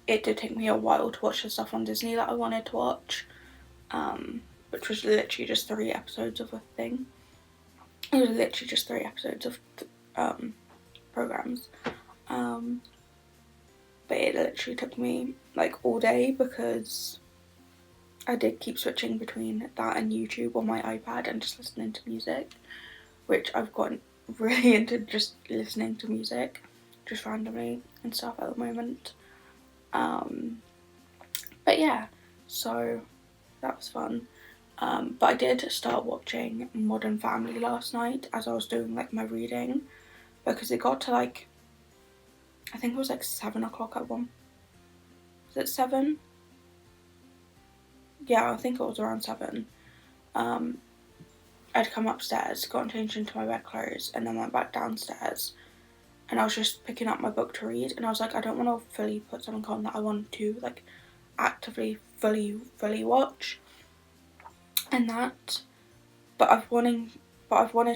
it did take me a while to watch the stuff on Disney that I wanted to watch, which was literally just 3 episodes of a thing. It was literally just 3 episodes of programs, but it literally took me like all day because I did keep switching between that and YouTube on my iPad and just listening to music, which I've gotten really into, just listening to music just randomly and stuff at the moment. But yeah, so that was fun. But I did start watching Modern Family last night as I was doing like my reading, because it got to like, I think it was like 7 o'clock at one. Was it 7? Yeah, I think it was around 7. I'd come upstairs, got changed into my wet clothes, and then went back downstairs. And I was just picking up my book to read, and I was like, I don't want to fully put something on that I want to like actively fully watch, and that. But I've wanted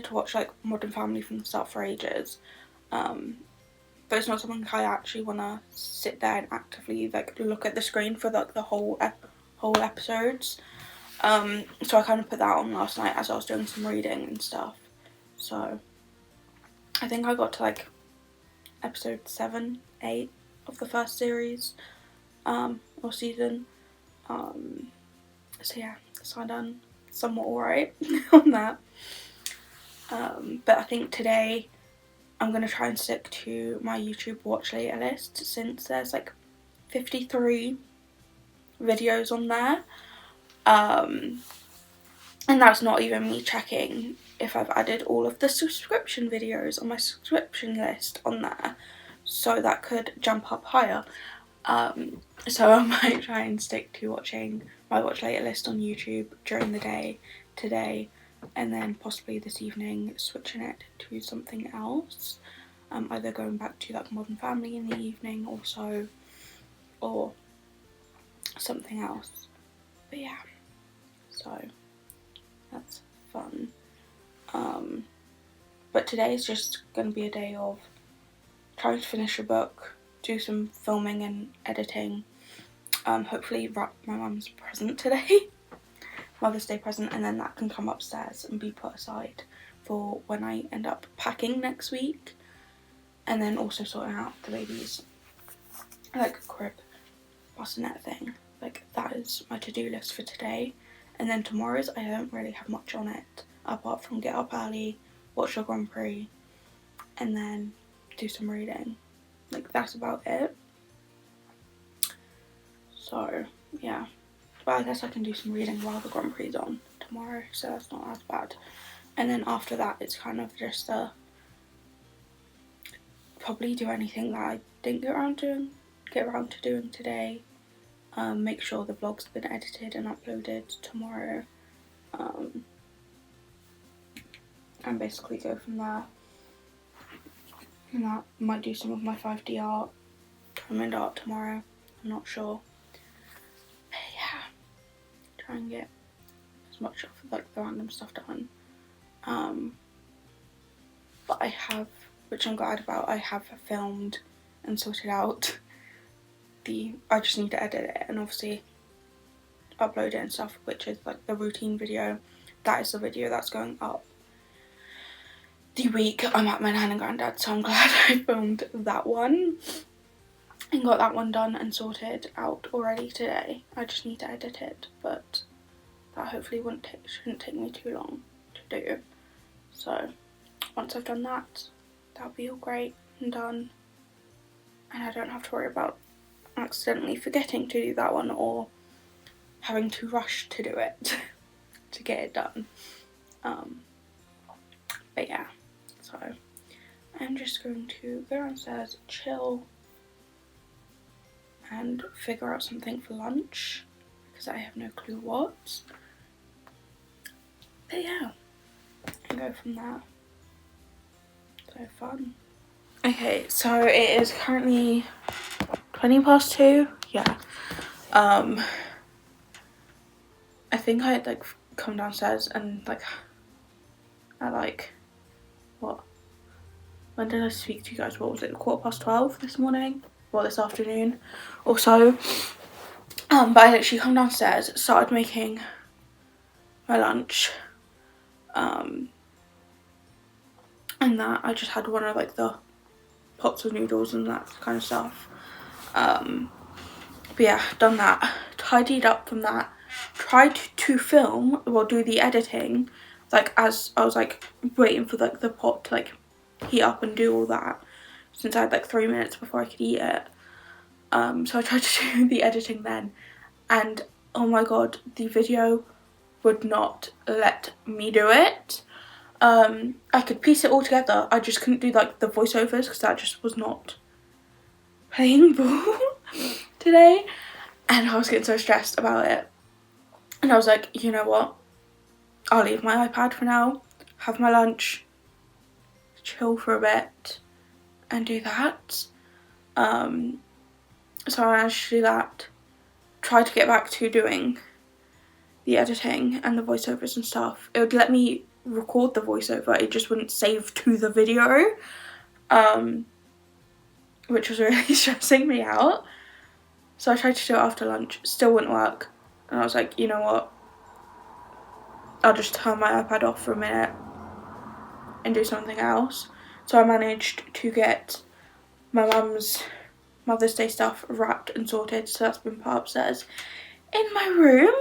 to watch like Modern Family from the start for ages. But it's not something I actually want to sit there and actively like look at the screen for like the whole episodes. So I kind of put that on last night as I was doing some reading and stuff. So I think I got to like episode 7, 8 of the first series, or season. So yeah, so I done somewhat alright on that. But I think today I'm going to try and stick to my YouTube watch later list, since there's like 53 videos on there. And that's not even me checking if I've added all of the subscription videos on my subscription list on there. So that could jump up higher. So I might try and stick to watching my watch later list on YouTube during the day today, and then possibly this evening switching it to something else. Either going back to like Modern Family in the evening also, or something else. But yeah, so that's fun. But today is just going to be a day of trying to finish a book, do some filming and editing, hopefully wrap my mum's present today, Mother's Day present, and then that can come upstairs and be put aside for when I end up packing next week, and then also sorting out the baby's like crib bassinet thing. Like that is my to-do list for today. And then tomorrow's, I don't really have much on it apart from get up early, watch the Grand Prix, and then do some reading. Like that's about it. So yeah, but I guess I can do some reading while the Grand Prix is on tomorrow, so that's not as bad. And then after that, it's kind of just probably do anything that I didn't get around to doing today. Make sure the vlog's been edited and uploaded tomorrow, and basically go from there. And that might do some of my 5D art, diamond art tomorrow, I'm not sure. But yeah, try and get as much of like the random stuff done. But I have, which I'm glad about, I have filmed and sorted out I just need to edit it and obviously upload it and stuff, which is like the routine video. That is the video that's going up the week I'm at my nan and granddad, so I'm glad I filmed that one and got that one done and sorted out already today. I just need to edit it, but that hopefully shouldn't take me too long to do. So once I've done that, that'll be all great and done, and I don't have to worry about accidentally forgetting to do that one or having to rush to do it to get it done. But yeah, so I'm just going to go downstairs, chill, and figure out something for lunch because I have no clue what. But yeah, and go from there. So fun. Okay, so it is currently 2:20. Yeah. I think I like come downstairs and like at like what? When did I speak to you guys? What was it? 12:15 this morning? Well, this afternoon or so. But I literally come downstairs, started making my lunch. And that I just had one of like the pots of noodles and that kind of stuff. But yeah, done that, tidied up from that, tried to film, well, do the editing, like as I was like waiting for like the pot to like heat up and do all that, since I had like 3 minutes before I could eat it. So I tried to do the editing then, and oh my god, the video would not let me do it. I could piece it all together, I just couldn't do like the voiceovers because that just was not playing ball today, and I was getting so stressed about it. And I was like, you know what, I'll leave my iPad for now, have my lunch, chill for a bit and do that. So I managed to do that, try to get back to doing the editing and the voiceovers and stuff. It would let me record the voiceover, it just wouldn't save to the video, which was really stressing me out. So I tried to do it after lunch, still wouldn't work, and I was like, you know what, I'll just turn my iPad off for a minute and do something else. So I managed to get my mum's Mother's Day stuff wrapped and sorted, so that's been put upstairs in my room.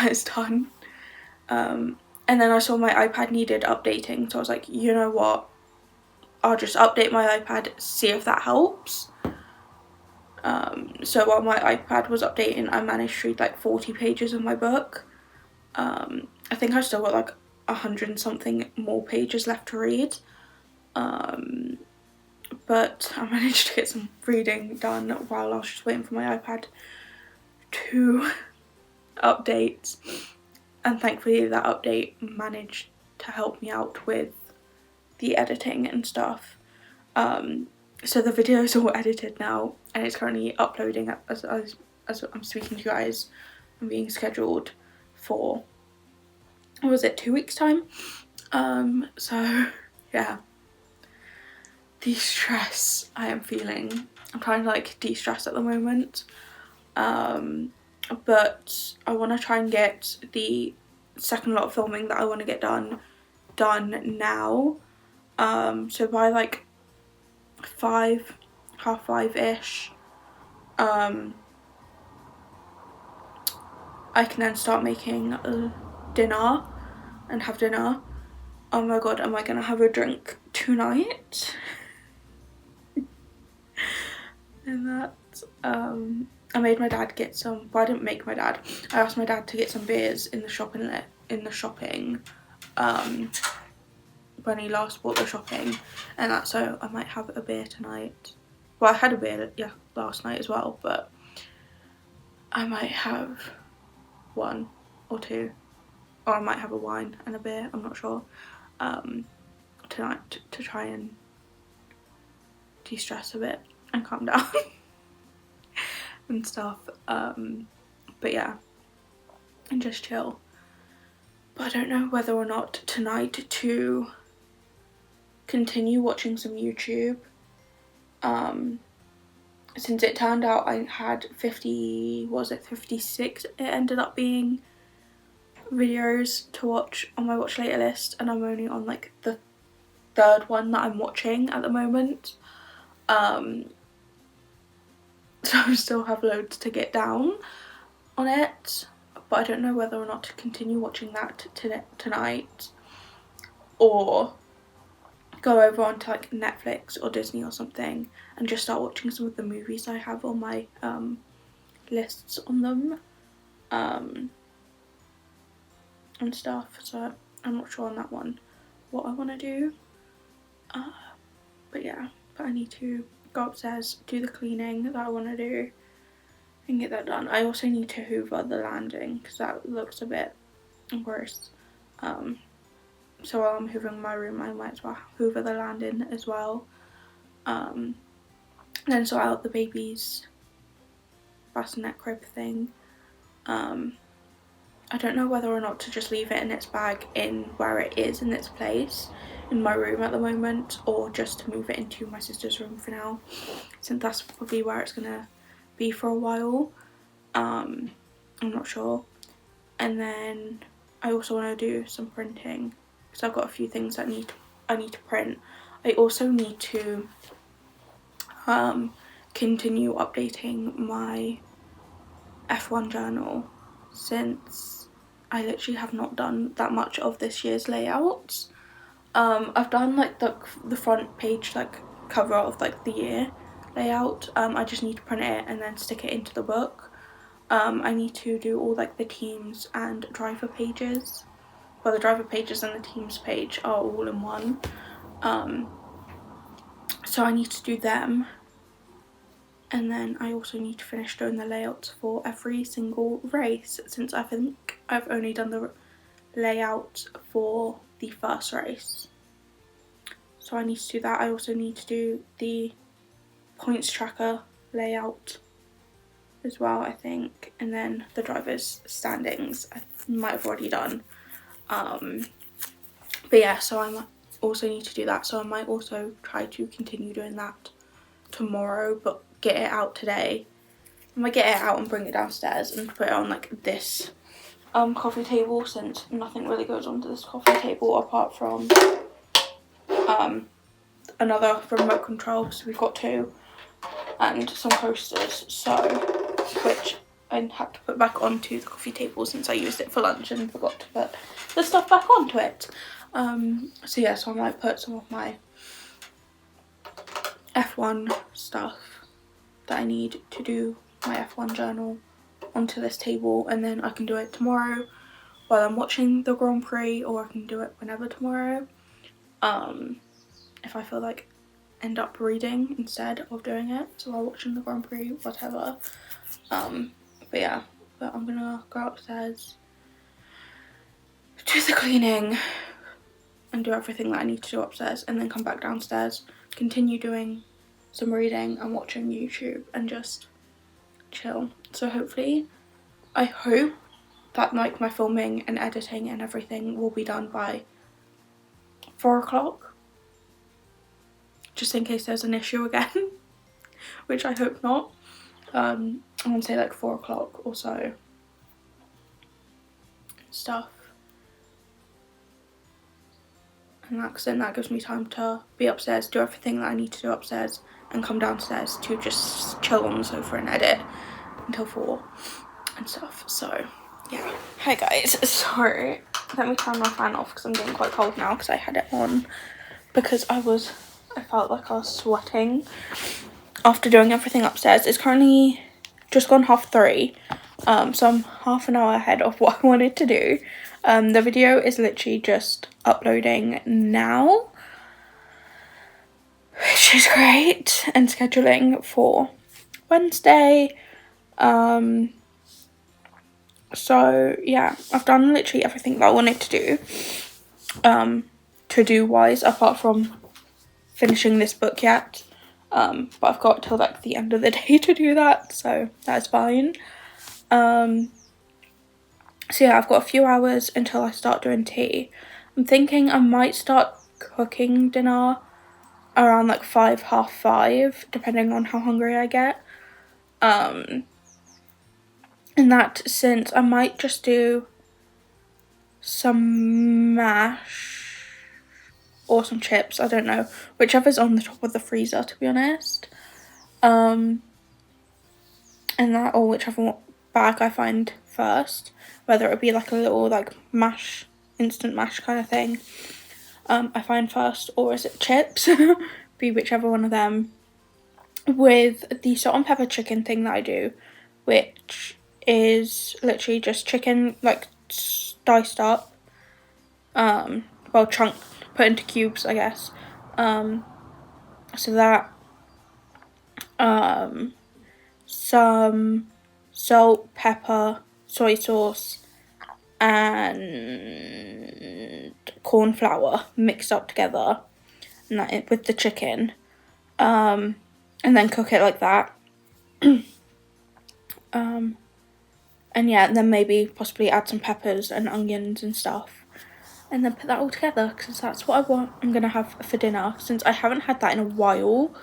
It's done. And then I saw my iPad needed updating, so I was like, you know what, I'll just update my iPad, see if that helps. So while my iPad was updating, I managed to read like 40 pages of my book. I think I've still got like 100 and something more pages left to read. But I managed to get some reading done while I was just waiting for my iPad to update. And thankfully that update managed to help me out with the editing and stuff. So the video is all edited now and it's currently uploading as I'm speaking to you guys and being scheduled for, what was it, 2 weeks time? So yeah, the stress I am feeling, I'm trying to like de-stress at the moment, but I want to try and get the second lot of filming that I want to get done now. So by like 5, half 5-ish, I can then start making dinner and have dinner. Oh my god, am I gonna have a drink tonight? And that, I made my dad get some, well, I didn't make my dad, I asked my dad to get some beers in the shopping when he last bought the shopping, and that, so I might have a beer tonight. Well, I had a beer, yeah, last night as well, but I might have 1 or 2, or I might have a wine and a beer, I'm not sure, tonight to try and de-stress a bit and calm down and stuff. But yeah, and just chill. But I don't know whether or not tonight to continue watching some YouTube, since it turned out I had 56 it ended up being videos to watch on my watch later list, and I'm only on like the 3rd one that I'm watching at the moment. So I still have loads to get down on it, but I don't know whether or not to continue watching that tonight or go over onto like Netflix or Disney or something and just start watching some of the movies I have on my lists on them and stuff. So I'm not sure on that one what I want to do, but yeah, but I need to go upstairs, do the cleaning that I want to do and get that done. I also need to hoover the landing because that looks a bit gross. So while I'm hoovering my room, I might as well hoover the landing as well. Then sort out the baby's bassinet crib thing. I don't know whether or not to just leave it in its bag in where it is in its place in my room at the moment, or just to move it into my sister's room for now, since that's probably where it's gonna be for a while. I'm not sure. And then I also want to do some printing because I've got a few things that I need to print. I also need to continue updating my F1 journal, since I literally have not done that much of this year's layouts. I've done like the front page like cover of like the year layout. I just need to print it and then stick it into the book. I need to do all like the teams and driver pages. Well, the driver pages and the teams page are all in one. So I need to do them. And then I also need to finish doing the layouts for every single race, since I think I've only done the layout for the first race. So I need to do that. I also need to do the points tracker layout as well, I think, and then the drivers' standings I might have already done. But yeah, so I might also need to do that, so I might also try to continue doing that tomorrow, but get it out today. I might get it out and bring it downstairs and put it on like this coffee table, since nothing really goes onto this coffee table apart from another remote control, so we've got two, and some coasters, so which I had to put back onto the coffee table since I used it for lunch and forgot to put the stuff back onto it. So yeah, so I might put some of my F1 stuff that I need to do my F1 journal onto this table, and then I can do it tomorrow while I'm watching the Grand Prix, or I can do it whenever tomorrow. If I feel like end up reading instead of doing it, so while watching the Grand Prix, whatever. But yeah, but I'm gonna go upstairs, do the cleaning and do everything that I need to do upstairs, and then come back downstairs, continue doing some reading and watching YouTube and just chill. So hopefully, I hope that like my filming and editing and everything will be done by 4 o'clock, just in case there's an issue again, which I hope not. I'm gonna say like 4 o'clock or so. Stuff. And then that gives me time to be upstairs, do everything that I need to do upstairs, and come downstairs to just chill on the sofa and edit until 4 and stuff. So yeah. Hi guys, sorry. Let me turn my fan off because I'm getting quite cold now, because I had it on because I felt like I was sweating after doing everything upstairs. It's currently just gone 3:30, so I'm half an hour ahead of what I wanted to do. The video is literally just uploading now, which is great, and scheduling for Wednesday. So yeah, I've done literally everything that I wanted to do, to-do wise, apart from finishing this book yet. But I've got till like the end of the day to do that, so that's fine. So yeah, I've got a few hours until I start doing tea. I'm thinking I might start cooking dinner around like 5, half 5, depending on how hungry I get. In that sense, I might just do some mash or some chips, I don't know, whichever's on the top of the freezer, to be honest. And that, or whichever bag I find first, whether it be like a little like mash, instant mash kind of thing, I find first, or is it chips? Be whichever one of them, with the salt and pepper chicken thing that I do, which is literally just chicken like diced up, well, chunked, put into cubes, I guess. So that, some salt, pepper, soy sauce, and corn flour mixed up together, and that with the chicken, and then cook it like that. And yeah, and then maybe possibly add some peppers and onions and stuff, and then put that all together, because that's what I'm gonna have for dinner, since I haven't had that in a while.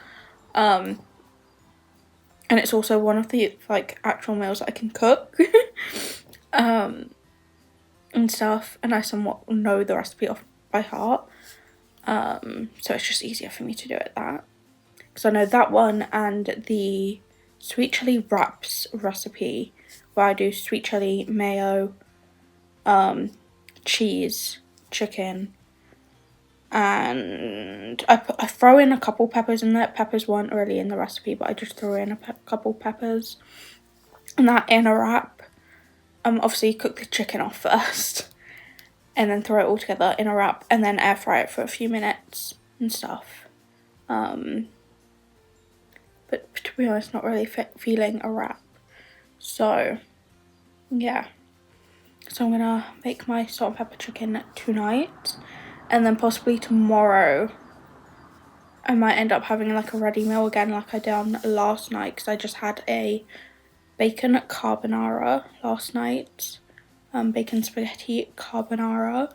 And it's also one of the like actual meals that I can cook. And stuff, and I somewhat know the recipe off by heart. So it's just easier for me to do it that, because I know that one and the sweet chili wraps recipe, where I do sweet chili, mayo, cheese, chicken, and I throw in a couple peppers in there. Peppers weren't really in the recipe, but I just threw in a couple peppers, and that in a wrap. Obviously cook the chicken off first, and then throw it all together in a wrap, and then air fry it for a few minutes and stuff. But to be honest, not really feeling a wrap. So yeah, so I'm gonna make my salt and pepper chicken tonight, and then possibly tomorrow I might end up having like a ready meal again, like I done last night, because I just had a bacon carbonara last night. Bacon spaghetti carbonara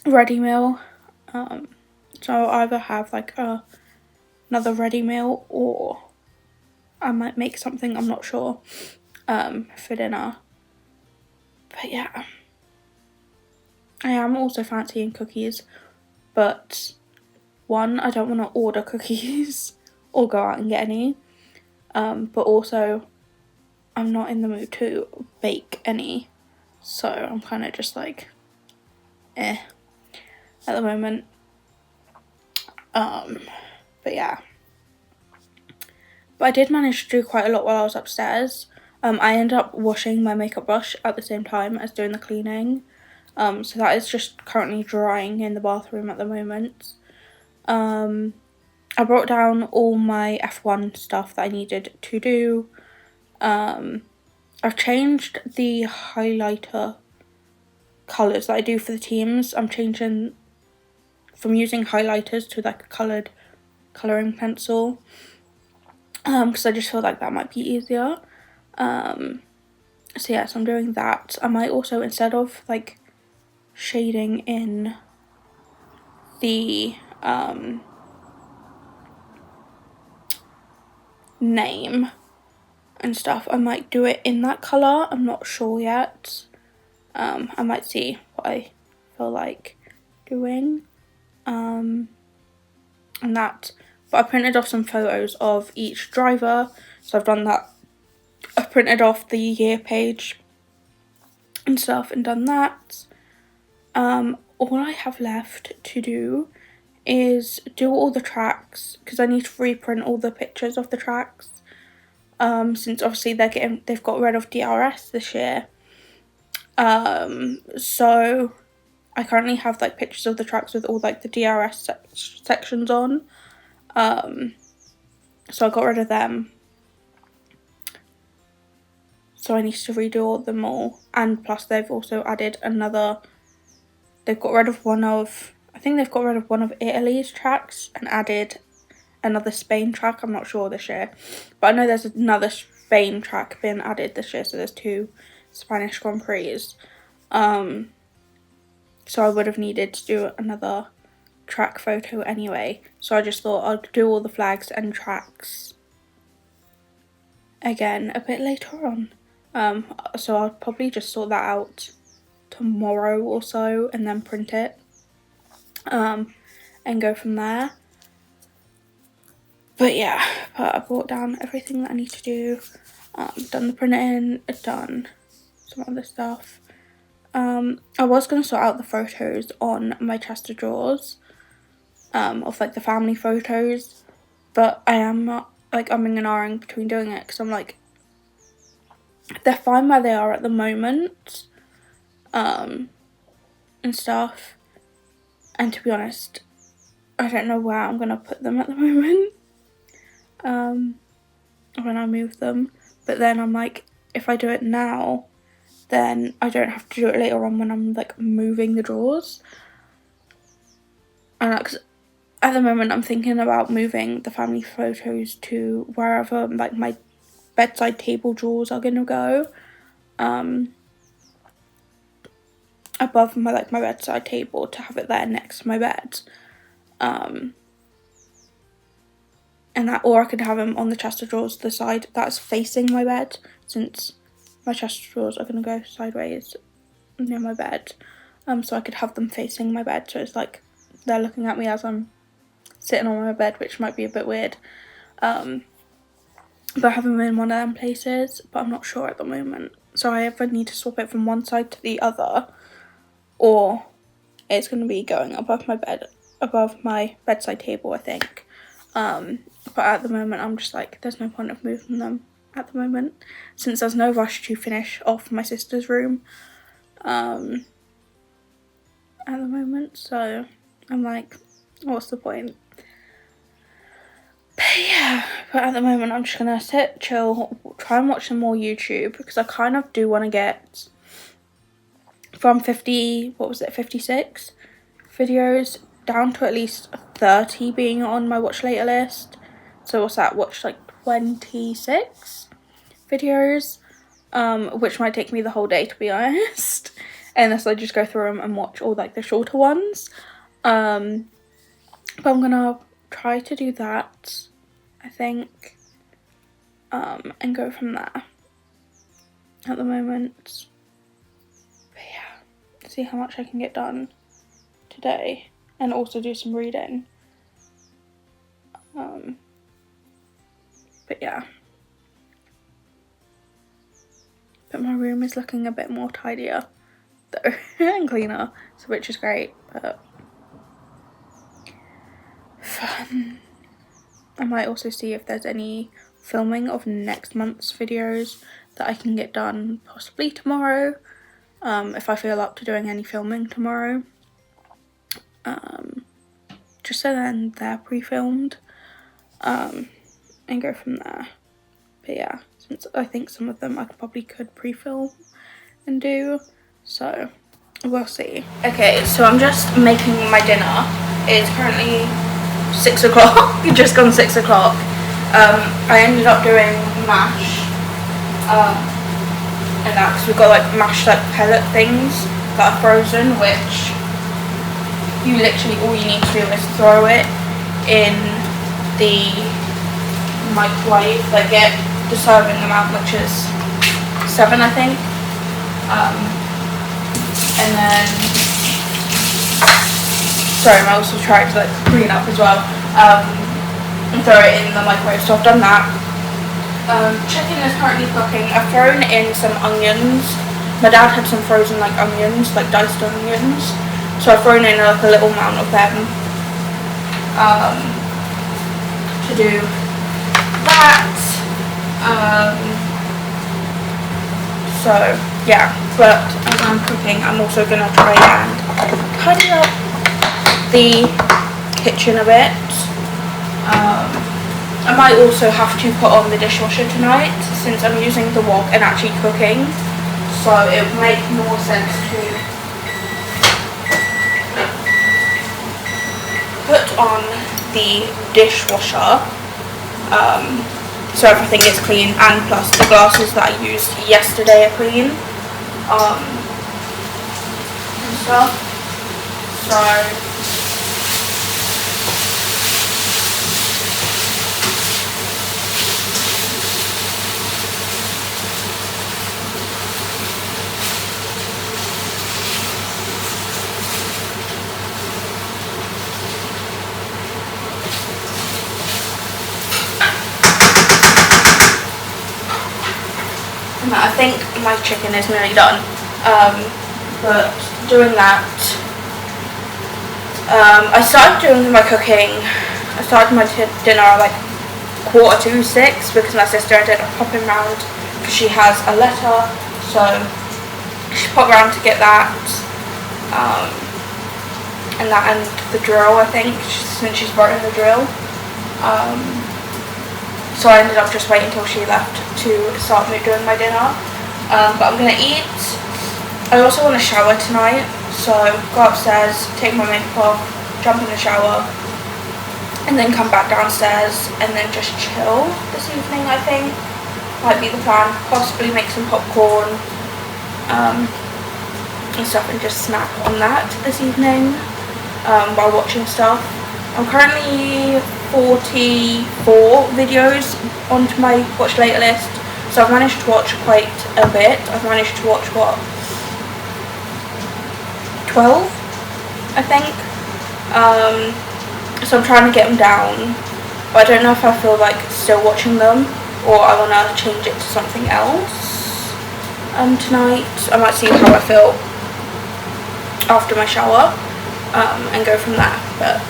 ready meal. So I'll either have like another ready meal, or I might make something, I'm not sure, for dinner. But yeah, I am also fancying cookies, but one, I don't want to order cookies or go out and get any, but also I'm not in the mood to bake any, so I'm kind of just like at the moment. But yeah, but I did manage to do quite a lot while I was upstairs. I ended up washing my makeup brush at the same time as doing the cleaning, so that is just currently drying in the bathroom at the moment. I brought down all my F1 stuff that I needed to do. I've changed the highlighter colours that I do for the teams. I'm changing from using highlighters to like a colouring pencil, because I just feel like that might be easier. So yeah, so I'm doing that. I might also, instead of like shading in the name and stuff, I might do it in that colour. I'm not sure yet. I might see what I feel like doing. And that, but I printed off some photos of each driver, so I've done that. I've printed off the year page and stuff and done that. All I have left to do is do all the tracks, because I need to reprint all the pictures of the tracks, since obviously they've got rid of DRS this year. So I currently have like pictures of the tracks with all like the DRS sections on. So I got rid of them. So I need to redo all them all, and plus they've also added another. They've got rid of one of. I think they've got rid of one of Italy's tracks and added another Spain track. I'm not sure this year, but I know there's another Spain track being added this year. So there's 2 Spanish Grand Prix. So I would have needed to do another track photo anyway. So I just thought I'd do all the flags and tracks again a bit later on. So I'll probably just sort that out tomorrow or so, and then print it, and go from there. But yeah, I brought down everything that I need to do. Done the printing, done some other stuff. I was going to sort out the photos on my chest of drawers, of like the family photos, but I am not like umming and ahhing between doing it, because I'm like, they're fine where they are at the moment, and stuff, and to be honest, I don't know where I'm going to put them at the moment, when I move them. But then I'm like, if I do it now, then I don't have to do it later on when I'm like moving the drawers. And because at the moment I'm thinking about moving the family photos to wherever like my bedside table drawers are gonna go above my bedside table, to have it there next to my bed. And that, or I could have them on the chest of drawers, the side that's facing my bed, since my chest of drawers are going to go sideways near my bed. So I could have them facing my bed, so it's like they're looking at me as I'm sitting on my bed, which might be a bit weird. But I have them in one of them places, but I'm not sure at the moment. So I either need to swap it from one side to the other, or it's going to be going above my bed, above my bedside table, I think. But at the moment I'm just like, there's no point of moving them at the moment, since there's no rush to finish off my sister's room at the moment, so I'm like, what's the point? But yeah, but at the moment I'm just gonna sit, chill, try and watch some more YouTube, because I kind of do want to get from 56 videos down to at least 30 being on my watch later list. So what's that, watch like 26 videos, which might take me the whole day, to be honest, unless I just go through them and watch all like the shorter ones. But I'm gonna try to do that, I think, and go from there at the moment. But yeah, see how much I can get done today, and also do some reading. But yeah, but my room is looking a bit more tidier though and cleaner, so which is great. But fun. I might also see if there's any filming of next month's videos that I can get done possibly tomorrow, if I feel up to doing any filming tomorrow, just so then they're pre-filmed, and go from there. But yeah, since I think some of them I probably could pre-film and do, so we'll see. Okay, so I'm just making my dinner. It's currently 6 o'clock, it's just gone 6 o'clock. I ended up doing mash, and that, because we've got like mashed like pellet things that are frozen, which you literally, all you need to do is throw it in the microwave, like get the serving amount, which is 7 I think, and then, sorry, I also tried to like clean up as well, and throw it in the microwave, so I've done that. Chicken is currently cooking. I've thrown in some onions. My dad had some frozen like onions, like diced onions, so I've thrown in like a little amount of them to do that. So yeah, but as I'm cooking, I'm also gonna try and tidy up the kitchen a bit. I might also have to put on the dishwasher tonight, since I'm using the wok and actually cooking, so it would make more sense to put on the dishwasher, so everything is clean, and plus the glasses that I used yesterday are clean, and stuff. So I think my chicken is nearly done, but doing that, I started doing my cooking, I started my dinner at like 5:45, because my sister ended up popping round, because she has a letter, so she popped round to get that, and the drill, I think, since she's brought in the drill. So I ended up just waiting until she left to start doing my dinner. But I'm gonna eat. I also want to shower tonight, so go upstairs, take my makeup off, jump in the shower, and then come back downstairs and then just chill this evening, I think. might be the plan. Possibly make some popcorn and stuff and just snack on that this evening while watching stuff. I'm currently 44 videos onto my watch later list, so I've managed to watch quite a bit. I've managed to watch, what, 12, I think. So I'm trying to get them down, but I don't know if I feel like still watching them or I want to change it to something else tonight. I might see how I feel after my shower and go from there, but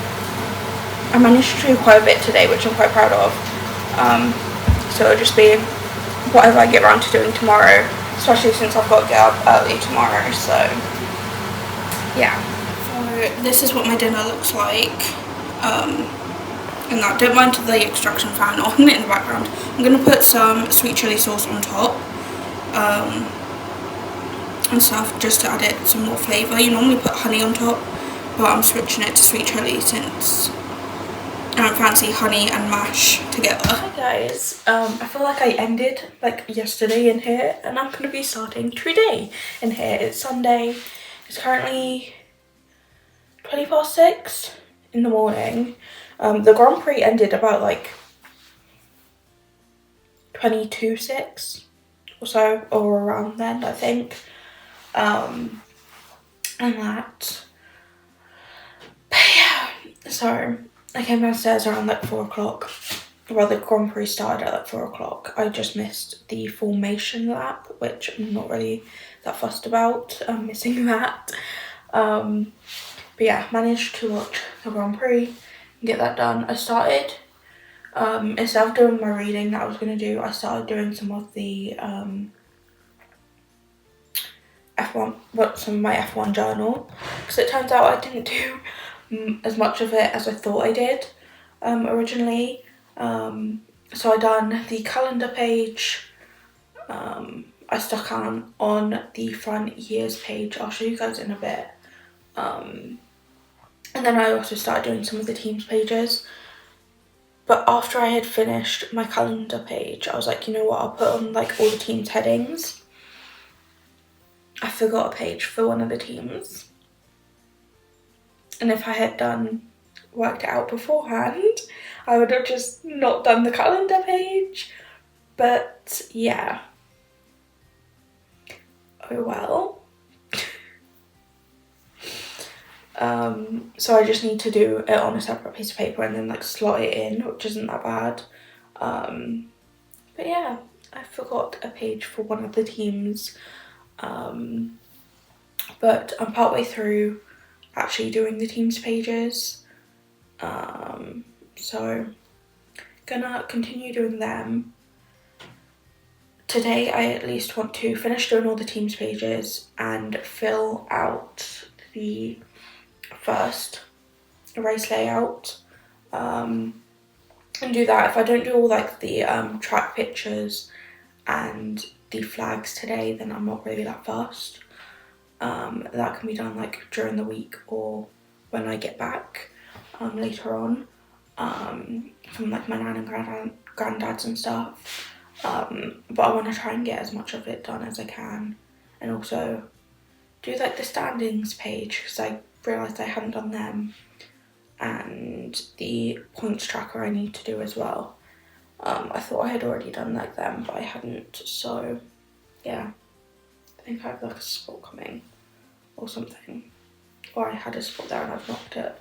I managed to do quite a bit today, which I'm quite proud of. So it'll just be whatever I get around to doing tomorrow, especially since I've got to get up early tomorrow. So yeah. So this is what my dinner looks like. And that, don't mind the extraction fan on in the background. I'm going to put some sweet chilli sauce on top and stuff, just to add it some more flavour. You normally put honey on top, but I'm switching it to sweet chilli since I don't fancy honey and mash together. Hi guys, I feel like I ended like yesterday in here, and I'm going to be starting today in here. It's Sunday. It's currently 6:20 in the morning. The Grand Prix ended about like 6:22 or so, or around then, I think. And that. But yeah, so I came downstairs around like 4 o'clock. Well, the Grand Prix started at like 4 o'clock. I just missed the formation lap, which I'm not really that fussed about. I'm missing that. But yeah, managed to watch the Grand Prix and get that done. I started, instead of doing my reading that I was going to do, I started doing some of the some of my F1 journal, because it turns out I didn't do as much of it as I thought I did originally. So I done the calendar page. I stuck on the front years page. I'll show you guys in a bit. And then I also started doing some of the teams pages. But after I had finished my calendar page, I was like, you know what, I'll put on like all the teams headings. I forgot a page for one of the teams. And if I had worked it out beforehand, I would have just not done the calendar page. But yeah. Oh well. So I just need to do it on a separate piece of paper and then like slot it in, which isn't that bad. But yeah, I forgot a page for one of the teams. But I'm partway through actually doing the teams pages. So gonna continue doing them. Today I at least want to finish doing all the teams pages and fill out the first race layout, and do that. If I don't do all like the track pictures and the flags today, then I'm not really that fast. That can be done like during the week or when I get back later on from like my nan and granddads and stuff. But I want to try and get as much of it done as I can, and also do like the standings page, because I realised I hadn't done them, and the points tracker I need to do as well. I thought I had already done like them, but I hadn't, so yeah, I think I have like a spot coming or something, or I had a spot there and I've knocked it.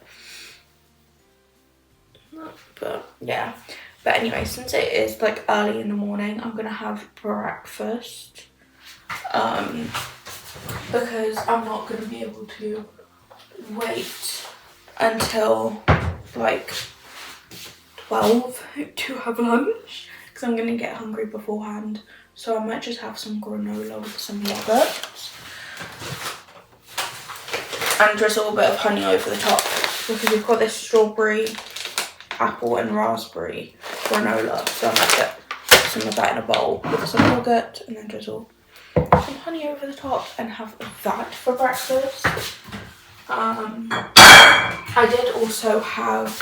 But yeah, but anyway, since it is like early in the morning, I'm gonna have breakfast because I'm not gonna be able to wait until like 12 to have lunch, because I'm gonna get hungry beforehand. So I might just have some granola with some yogurt and drizzle a bit of honey over the top, because we've got this strawberry, apple and raspberry granola. So I might get some of that in a bowl with some yogurt and then drizzle some honey over the top and have that for breakfast. I did also have,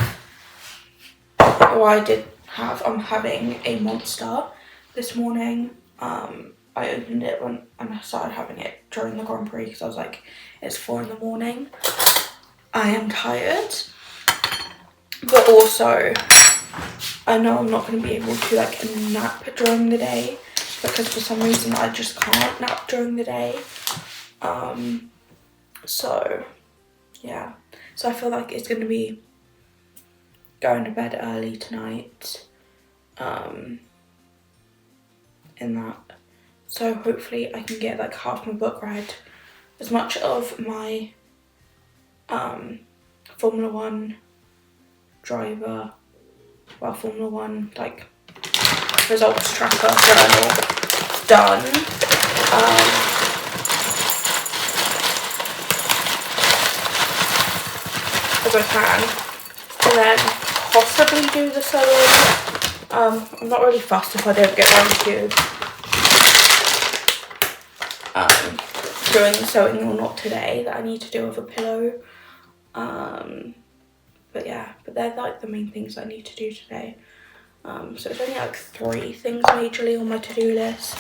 I'm having a Monster this morning. I opened it when and I started having it during the Grand Prix because I was like, it's 4 in the morning. I am tired, but also I know I'm not going to be able to like nap during the day because for some reason I just can't nap during the day. So yeah, so I feel like it's going to be going to bed early tonight, in that. So hopefully I can get like half my book read, as much of my Formula 1 driver, well, Formula 1 like results tracker journal done. As I can, and then possibly do the sewing. I'm not really fussed if I don't get round to doing the sewing or not today, that I need to do with a pillow. But yeah, but they're like the main things I need to do today. So it's only like 3 things majorly on my to-do list,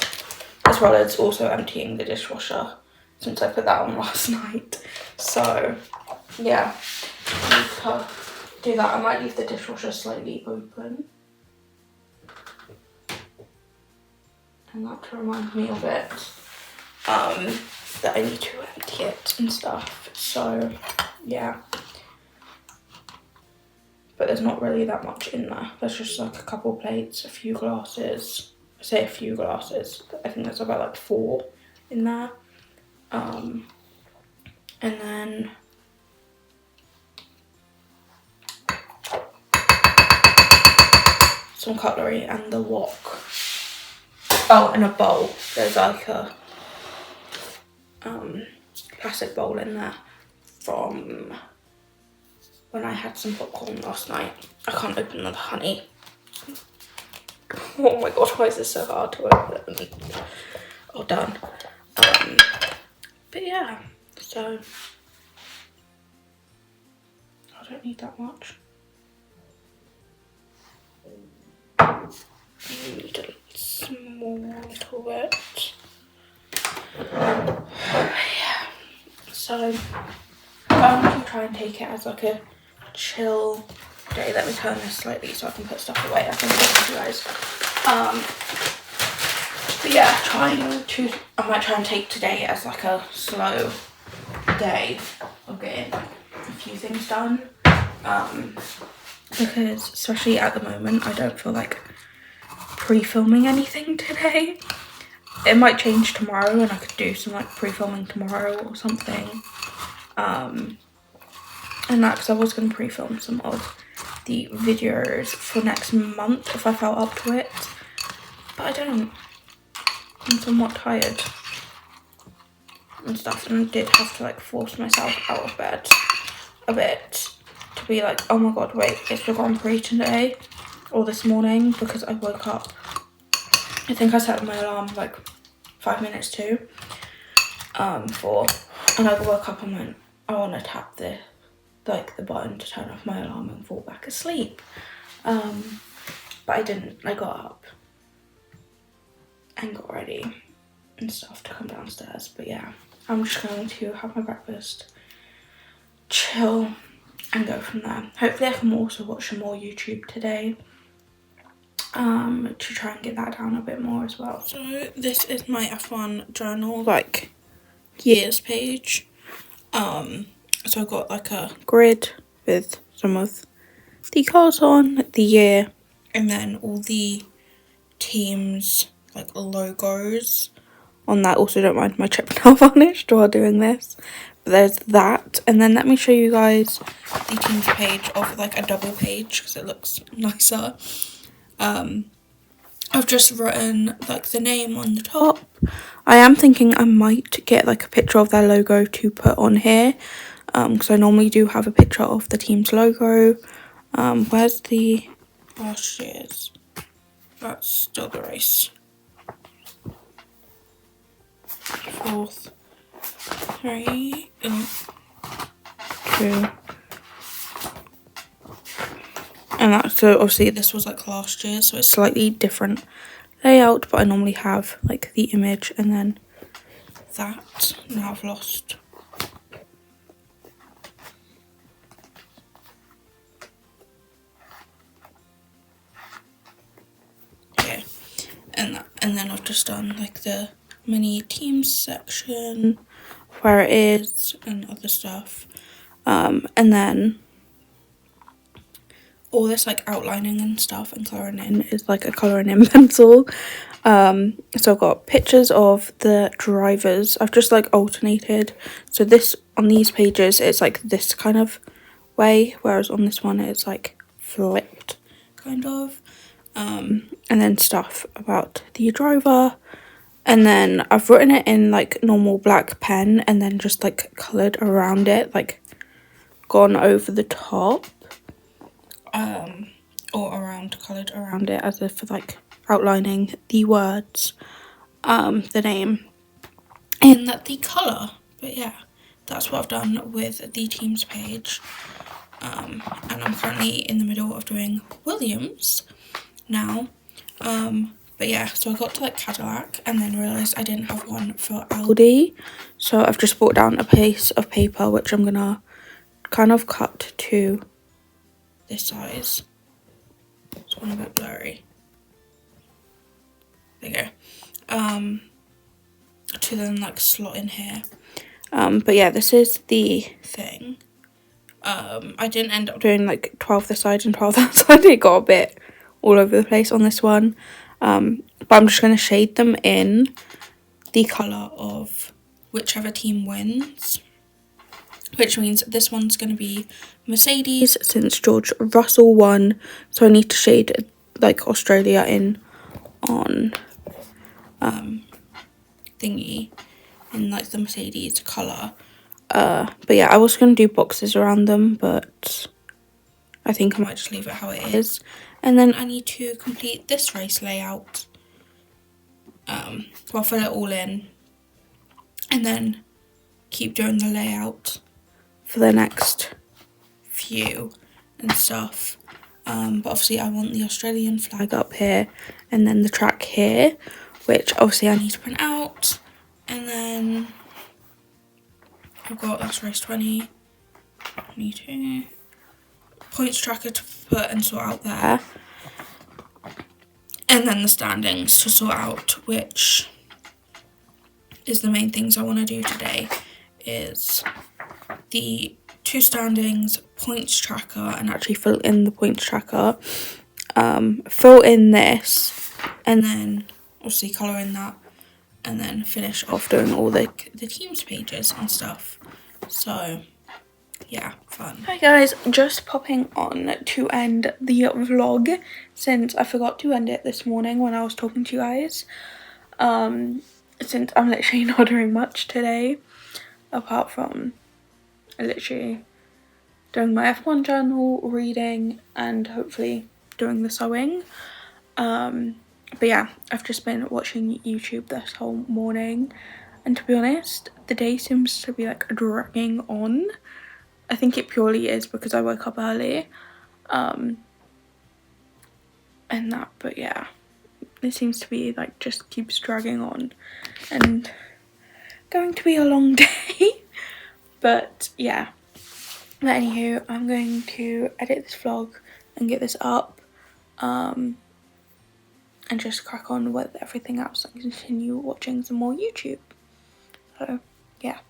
as well as also emptying the dishwasher since I put that on last night. So yeah, I need to do that. I might leave the dishwasher slightly open, and that to remind me of it, that I need to empty it and stuff. So yeah, but there's not really that much in there. There's just like a couple plates, a few glasses. I say a few glasses, I think there's about like 4 in there. And then some cutlery and the wok. Oh, and a bowl. There's like a plastic bowl in there from when I had some popcorn last night. I can't open the honey. Oh my god, why is this so hard to open? Oh, done. But yeah, so I don't need that much. I need a small little bit. Yeah, so I'm going to try and take it as like a chill day. Let me turn this slightly so I can put stuff away. I can show you guys. But yeah, I might try and take today as like a slow day of getting a few things done. Because especially at the moment, I don't feel like pre-filming anything today. It might change tomorrow and I could do some like pre-filming tomorrow or something. And that, because I was going to pre-film some of the videos for next month if I felt up to it. But I don't. I'm somewhat tired and stuff, and I did have to like force myself out of bed a bit to be like, oh my god, wait, it's the Grand Prix today or this morning, because I woke up, I think I set my alarm like 5 minutes to, and I woke up and went, I want to tap the button to turn off my alarm and fall back asleep. But I didn't. I got up and got ready and stuff to come downstairs. But yeah, I'm just going to have my breakfast, chill, and go from there. Hopefully I can also watch some more YouTube today, to try and get that down a bit more as well. So this is my F1 journal, like years page. So I've got like a grid with some of the cars on, the year, and then all the teams like logos on that. Also, don't mind my chip nail varnished while doing this, but there's that. And then let me show you guys the teams page of like a double page because it looks nicer. I've just written like the name on the top. I am thinking I might get like a picture of their logo to put on here, because I normally do have a picture of the team's logo. Where's the last year's? That's still the race. 4th, 3, 2. And that's, so obviously this was like last year, so it's slightly different layout, but I normally have like the image and then that. Now I've lost. Yeah, and then I've just done like the mini teams section where it is and other stuff, and then all this like outlining and stuff and colouring in is like a colouring in pencil. So I've got pictures of the drivers. I've just like alternated. So this on these pages it's like this kind of way, whereas on this one it's like flipped kind of. And then stuff about the driver. And then I've written it in like normal black pen and then just like coloured around it, like gone over the top. Or coloured around it as if like outlining the words, the name, and the colour. But yeah, that's what I've done with the teams page. And I'm currently in the middle of doing Williams now. But yeah, so I got to like Cadillac and then realised I didn't have one for Audi. So I've just brought down a piece of paper which I'm gonna kind of cut to this size. It's one a bit blurry. There you go. To then like slot in here. But yeah, this is the thing. I didn't end up doing like 12 this side and 12 that side. It got a bit all over the place on this one. But I'm just going to shade them in the colour of whichever team wins. Which means this one's going to be Mercedes since George Russell won. So I need to shade like Australia in on thingy in like the Mercedes colour. But yeah, I was going to do boxes around them, but I think I might just leave it how it is. And then I need to complete this race layout. Well, fill it all in and then keep doing the layout for the next few and stuff. But obviously I want the Australian flag up here and then the track here, which obviously I need to print out. And then I've got that's race 20, 22, points tracker to put and sort out there. And then the standings to sort out, which is the main things I want to do today, is the 2 standings, points tracker, and actually fill in the points tracker, fill in this, and then obviously colour in that, and then finish off doing all the teams pages and stuff. So yeah, fun. Hi guys, just popping on to end the vlog since I forgot to end it this morning when I was talking to you guys. Since I'm literally not doing much today apart from literally doing my F1 journal, reading, and hopefully doing the sewing. But yeah, I've just been watching YouTube this whole morning, and to be honest, the day seems to be like dragging on. I think it purely is because I woke up early, and that, but yeah, it seems to be like just keeps dragging on and going to be a long day. But yeah, but anywho, I'm going to edit this vlog and get this up, and just crack on with everything else and continue watching some more YouTube. So yeah.